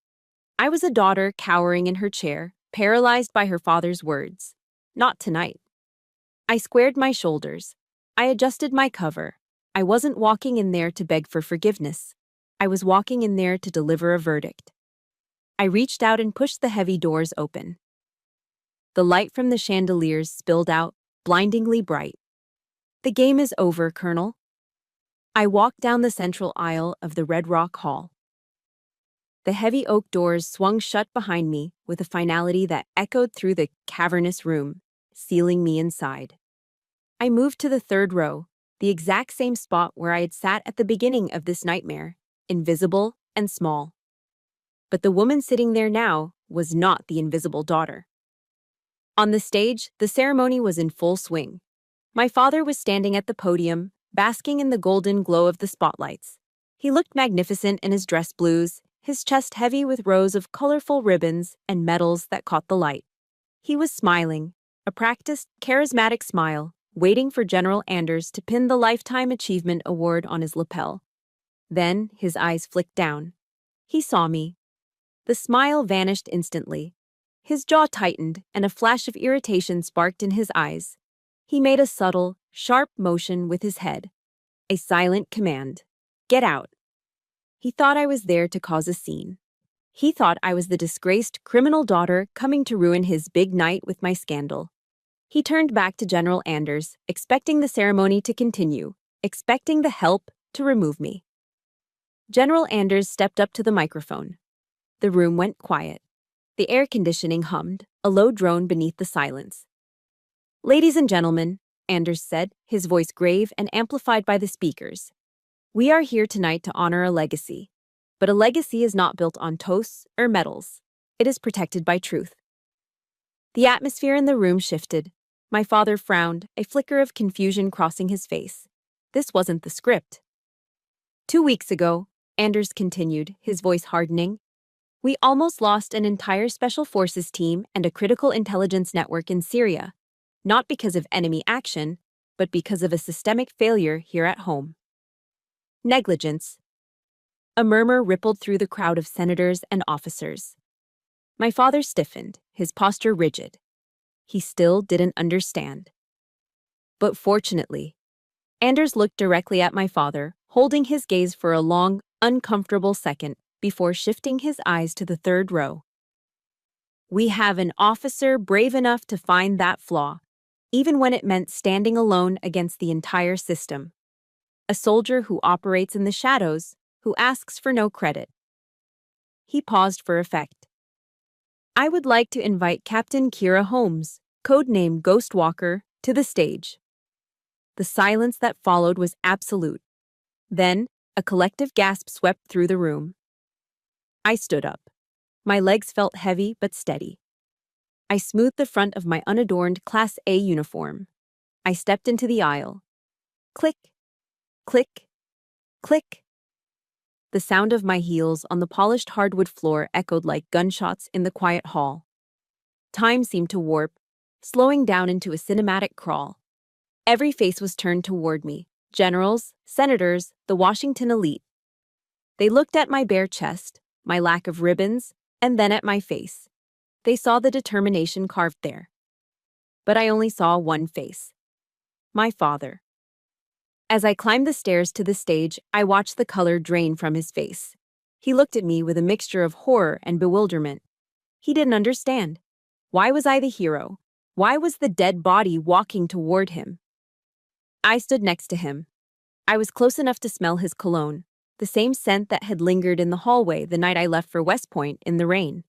I was a daughter cowering in her chair, paralyzed by her father's words. Not tonight. I squared my shoulders. I adjusted my cover. I wasn't walking in there to beg for forgiveness. I was walking in there to deliver a verdict. I reached out and pushed the heavy doors open. The light from the chandeliers spilled out, blindingly bright. "The game is over, Colonel." I walked down the central aisle of the Red Rock Hall. The heavy oak doors swung shut behind me with a finality that echoed through the cavernous room, sealing me inside. I moved to the third row, the exact same spot where I had sat at the beginning of this nightmare, invisible and small. But the woman sitting there now was not the invisible daughter. On the stage, the ceremony was in full swing. My father was standing at the podium, basking in the golden glow of the spotlights. He looked magnificent in his dress blues, his chest heavy with rows of colorful ribbons and medals that caught the light. He was smiling, a practiced, charismatic smile, waiting for General Anders to pin the Lifetime Achievement Award on his lapel. Then his eyes flicked down. He saw me. The smile vanished instantly. His jaw tightened, and a flash of irritation sparked in his eyes. He made a subtle, sharp motion with his head. A silent command. "Get out." He thought I was there to cause a scene. He thought I was the disgraced criminal daughter coming to ruin his big night with my scandal. He turned back to General Anders, expecting the ceremony to continue, expecting the help to remove me. General Anders stepped up to the microphone. The room went quiet. The air conditioning hummed, a low drone beneath the silence. "Ladies and gentlemen," Anders said, his voice grave and amplified by the speakers. "We are here tonight to honor a legacy. But a legacy is not built on toasts or medals. It is protected by truth." The atmosphere in the room shifted. My father frowned, a flicker of confusion crossing his face. This wasn't the script. 2 weeks ago, Anders continued, his voice hardening, we almost lost an entire special forces team and a critical intelligence network in Syria, not because of enemy action, but because of a systemic failure here at home. Negligence. A murmur rippled through the crowd of senators and officers. My father stiffened, his posture rigid. He still didn't understand. But fortunately, Anders looked directly at my father, holding his gaze for a long, uncomfortable second before shifting his eyes to the third row. "We have an officer brave enough to find that flaw, even when it meant standing alone against the entire system. A soldier who operates in the shadows, who asks for no credit." He paused for effect. "I would like to invite Captain Kira Holmes, codename Ghostwalker, to the stage." The silence that followed was absolute. Then, a collective gasp swept through the room. I stood up. My legs felt heavy but steady. I smoothed the front of my unadorned Class A uniform. I stepped into the aisle. Click, click, click. The sound of my heels on the polished hardwood floor echoed like gunshots in the quiet hall. Time seemed to warp, slowing down into a cinematic crawl. Every face was turned toward me. Generals, senators, the Washington elite. They looked at my bare chest, my lack of ribbons, and then at my face. They saw the determination carved there. But I only saw one face. My father. As I climbed the stairs to the stage, I watched the color drain from his face. He looked at me with a mixture of horror and bewilderment. He didn't understand. Why was I the hero? Why was the dead body walking toward him? I stood next to him. I was close enough to smell his cologne, the same scent that had lingered in the hallway the night I left for West Point in the rain.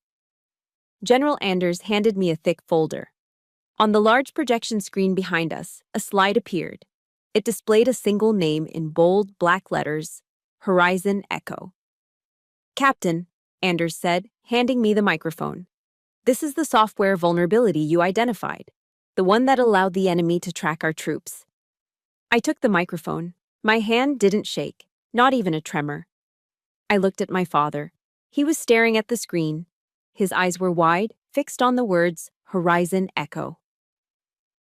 General Anders handed me a thick folder. On the large projection screen behind us, a slide appeared. It displayed a single name in bold black letters, Horizon Echo. "Captain," Anders said, handing me the microphone. "This is the software vulnerability you identified, the one that allowed the enemy to track our troops." I took the microphone. My hand didn't shake, not even a tremor. I looked at my father. He was staring at the screen. His eyes were wide, fixed on the words, Horizon Echo.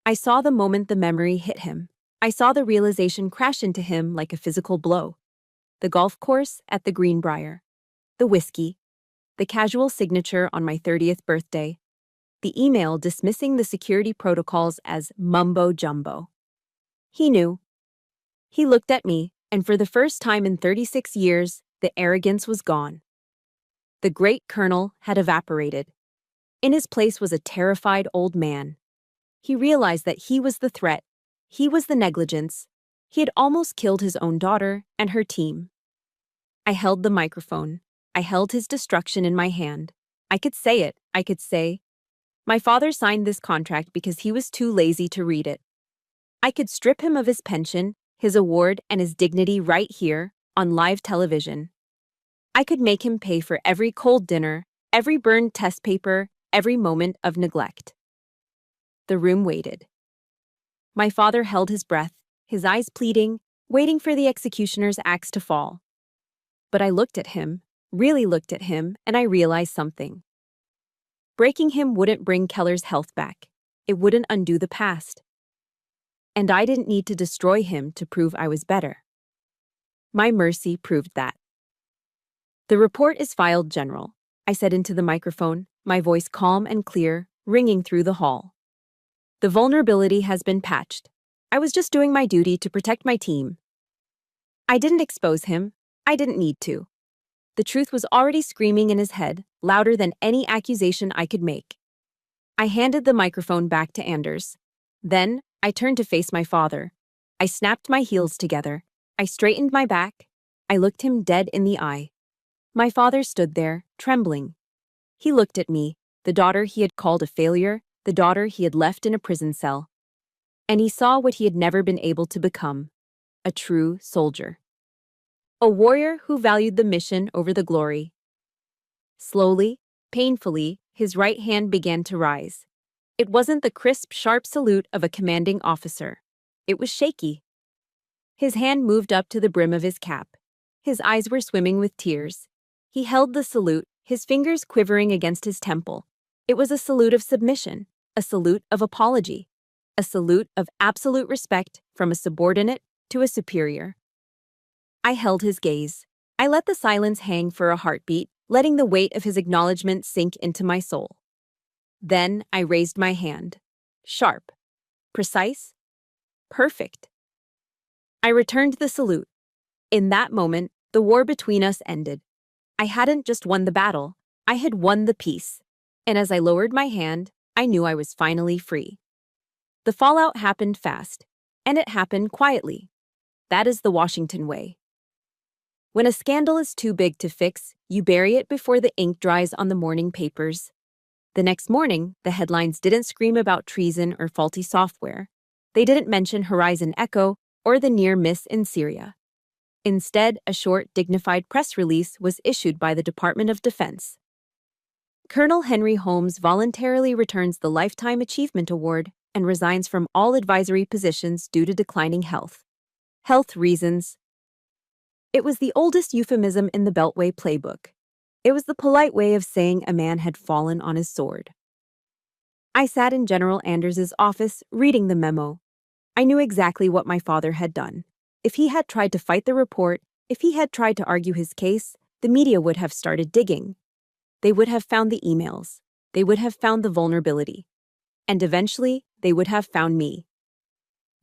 I saw the moment the memory hit him. I saw the realization crash into him like a physical blow. The golf course at the Greenbrier. The whiskey. The casual signature on my 30th birthday. The email dismissing the security protocols as mumbo-jumbo. He knew. He looked at me, and for the first time in 36 years, the arrogance was gone. The great colonel had evaporated. In his place was a terrified old man. He realized that he was the threat. He was the negligence. He had almost killed his own daughter and her team. I held the microphone. I held his destruction in my hand. I could say it. I could say, "My father signed this contract because he was too lazy to read it." I could strip him of his pension, his award, and his dignity right here, on live television. I could make him pay for every cold dinner, every burned test paper, every moment of neglect. The room waited. My father held his breath, his eyes pleading, waiting for the executioner's axe to fall. But I looked at him, really looked at him, and I realized something. Breaking him wouldn't bring Keller's health back. It wouldn't undo the past. And I didn't need to destroy him to prove I was better. My mercy proved that. "The report is filed, General," I said into the microphone, my voice calm and clear, ringing through the hall. "The vulnerability has been patched. I was just doing my duty to protect my team." I didn't expose him. I didn't need to. The truth was already screaming in his head, louder than any accusation I could make. I handed the microphone back to Anders. Then, I turned to face my father. I snapped my heels together. I straightened my back. I looked him dead in the eye. My father stood there, trembling. He looked at me, the daughter he had called a failure, the daughter he had left in a prison cell. And he saw what he had never been able to become, a true soldier. A warrior who valued the mission over the glory. Slowly, painfully, his right hand began to rise. It wasn't the crisp, sharp salute of a commanding officer. It was shaky. His hand moved up to the brim of his cap. His eyes were swimming with tears. He held the salute, his fingers quivering against his temple. It was a salute of submission, a salute of apology, a salute of absolute respect from a subordinate to a superior. I held his gaze. I let the silence hang for a heartbeat, letting the weight of his acknowledgement sink into my soul. Then I raised my hand. Sharp. Precise. Perfect. I returned the salute. In that moment, the war between us ended. I hadn't just won the battle, I had won the peace. And as I lowered my hand, I knew I was finally free. The fallout happened fast, and it happened quietly. That is the Washington way. When a scandal is too big to fix, you bury it before the ink dries on the morning papers. The next morning, the headlines didn't scream about treason or faulty software. They didn't mention Horizon Echo or the near miss in Syria. Instead, a short, dignified press release was issued by the Department of Defense. Colonel Henry Holmes voluntarily returns the Lifetime Achievement Award and resigns from all advisory positions due to declining health. Health reasons. It was the oldest euphemism in the Beltway playbook. It was the polite way of saying a man had fallen on his sword. I sat in General Anders's office reading the memo. I knew exactly what my father had done. If he had tried to fight the report, if he had tried to argue his case, the media would have started digging. They would have found the emails. They would have found the vulnerability. And eventually, they would have found me.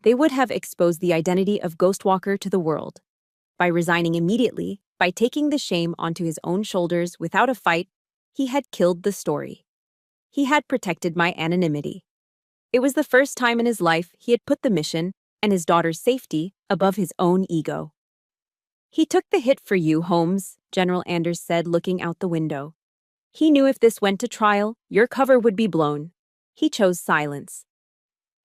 They would have exposed the identity of Ghostwalker to the world. By resigning immediately, by taking the shame onto his own shoulders without a fight, he had killed the story. He had protected my anonymity. It was the first time in his life he had put the mission and his daughter's safety above his own ego. "He took the hit for you, Holmes," General Anders said, looking out the window. He knew if this went to trial, your cover would be blown. He chose silence.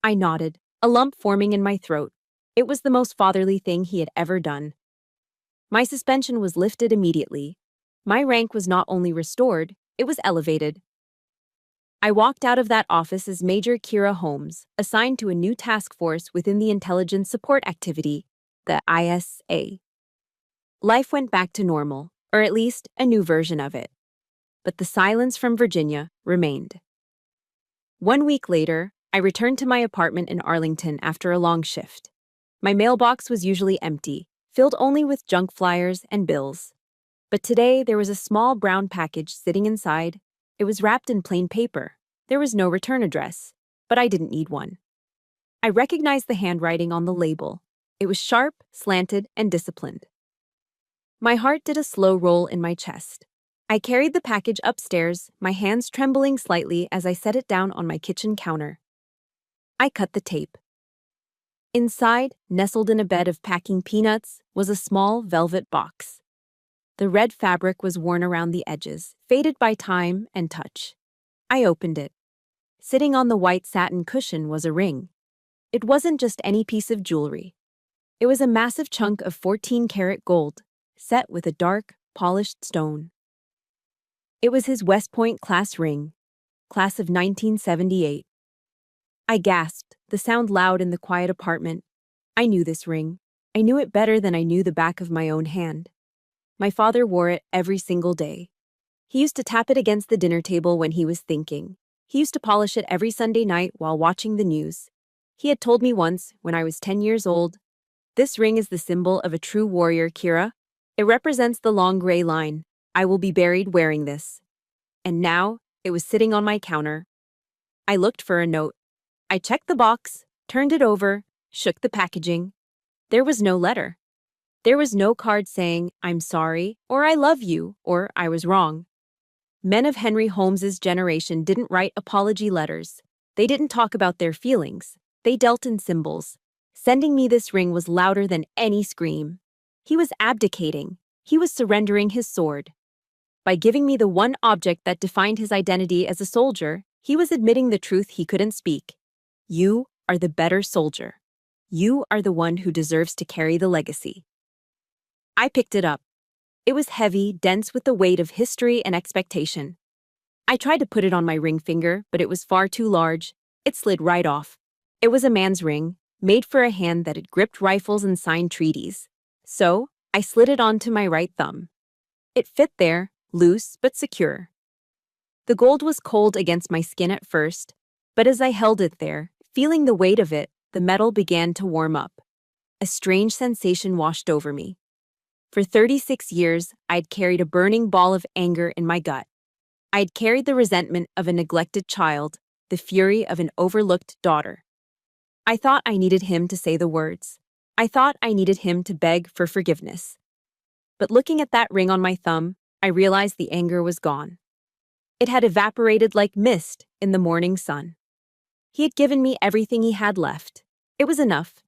I nodded, a lump forming in my throat. It was the most fatherly thing he had ever done. My suspension was lifted immediately. My rank was not only restored, it was elevated. I walked out of that office as Major Kira Holmes, assigned to a new task force within the Intelligence Support Activity, the ISA. Life went back to normal, or at least a new version of it. But the silence from Virginia remained. 1 week later, I returned to my apartment in Arlington after a long shift. My mailbox was usually empty, filled only with junk flyers and bills. But today, there was a small brown package sitting inside. It was wrapped in plain paper. There was no return address, but I didn't need one. I recognized the handwriting on the label. It was sharp, slanted, and disciplined. My heart did a slow roll in my chest. I carried the package upstairs, my hands trembling slightly as I set it down on my kitchen counter. I cut the tape. Inside, nestled in a bed of packing peanuts, was a small velvet box. The red fabric was worn around the edges, faded by time and touch. I opened it. Sitting on the white satin cushion was a ring. It wasn't just any piece of jewelry. It was a massive chunk of 14-karat gold, set with a dark, polished stone. It was his West Point class ring, class of 1978. I gasped, the sound loud in the quiet apartment. I knew this ring. I knew it better than I knew the back of my own hand. My father wore it every single day. He used to tap it against the dinner table when he was thinking. He used to polish it every Sunday night while watching the news. He had told me once, when I was 10 years old, "This ring is the symbol of a true warrior, Kira. It represents the long gray line. I will be buried wearing this." And now, it was sitting on my counter. I looked for a note. I checked the box, turned it over, shook the packaging. There was no letter. There was no card saying, "I'm sorry," or "I love you," or "I was wrong." Men of Henry Holmes's generation didn't write apology letters. They didn't talk about their feelings. They dealt in symbols. Sending me this ring was louder than any scream. He was abdicating. He was surrendering his sword. By giving me the one object that defined his identity as a soldier, he was admitting the truth he couldn't speak. You are the better soldier. You are the one who deserves to carry the legacy. I picked it up. It was heavy, dense with the weight of history and expectation. I tried to put it on my ring finger, but it was far too large. It slid right off. It was a man's ring, made for a hand that had gripped rifles and signed treaties. So, I slid it onto my right thumb. It fit there, loose but secure. The gold was cold against my skin at first, but as I held it there, feeling the weight of it, the metal began to warm up. A strange sensation washed over me. For 36 years, I'd carried a burning ball of anger in my gut. I'd carried the resentment of a neglected child, the fury of an overlooked daughter. I thought I needed him to say the words. I thought I needed him to beg for forgiveness. But looking at that ring on my thumb, I realized the anger was gone. It had evaporated like mist in the morning sun. He had given me everything he had left. It was enough.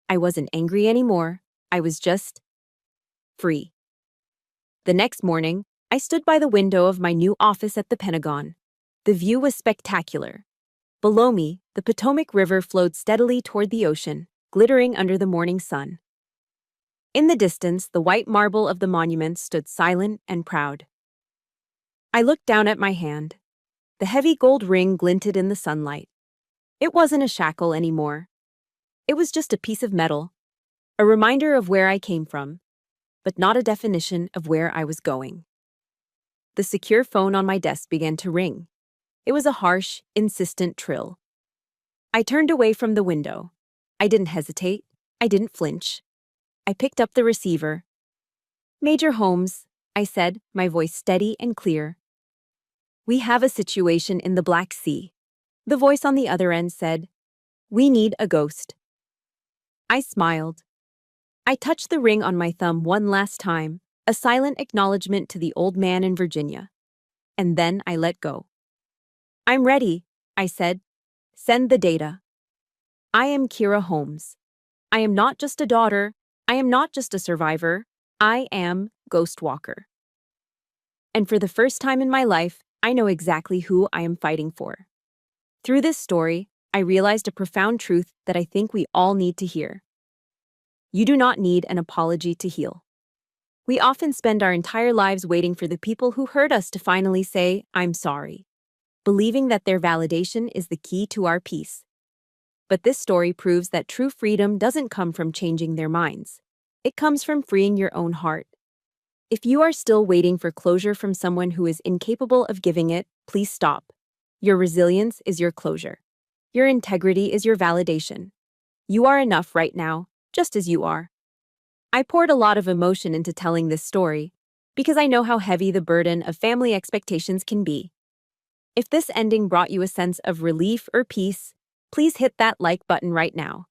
I wasn't angry anymore. I was just free. The next morning, I stood by the window of my new office at the Pentagon. The view was spectacular. Below me, the Potomac River flowed steadily toward the ocean, glittering under the morning sun. In the distance, the white marble of the monument stood silent and proud. I looked down at my hand. The heavy gold ring glinted in the sunlight. It wasn't a shackle anymore. It was just a piece of metal, a reminder of where I came from, but not a definition of where I was going. The secure phone on my desk began to ring. It was a harsh, insistent trill. I turned away from the window. I didn't hesitate. I didn't flinch. I picked up the receiver. "Major Holmes," I said, my voice steady and clear. "We have a situation in the Black Sea." The voice on the other end said, "We need a ghost." I smiled. I touched the ring on my thumb one last time, a silent acknowledgement to the old man in Virginia. And then I let go. "I'm ready," I said. "Send the data." I am Kira Holmes. I am not just a daughter. I am not just a survivor. I am Ghostwalker. And for the first time in my life, I know exactly who I am fighting for. Through this story, I realized a profound truth that I think we all need to hear. You do not need an apology to heal. We often spend our entire lives waiting for the people who hurt us to finally say, "I'm sorry," believing that their validation is the key to our peace. But this story proves that true freedom doesn't come from changing their minds. It comes from freeing your own heart. If you are still waiting for closure from someone who is incapable of giving it, please stop. Your resilience is your closure. Your integrity is your validation. You are enough right now, just as you are. I poured a lot of emotion into telling this story because I know how heavy the burden of family expectations can be. If this ending brought you a sense of relief or peace, please hit that like button right now.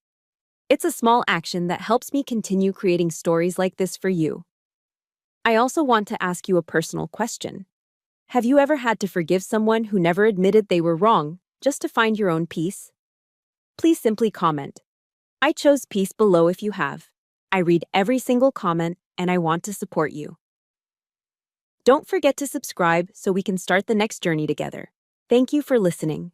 It's a small action that helps me continue creating stories like this for you. I also want to ask you a personal question. Have you ever had to forgive someone who never admitted they were wrong just to find your own peace? Please simply comment. I chose peace below if you have. I read every single comment and I want to support you. Don't forget to subscribe so we can start the next journey together. Thank you for listening.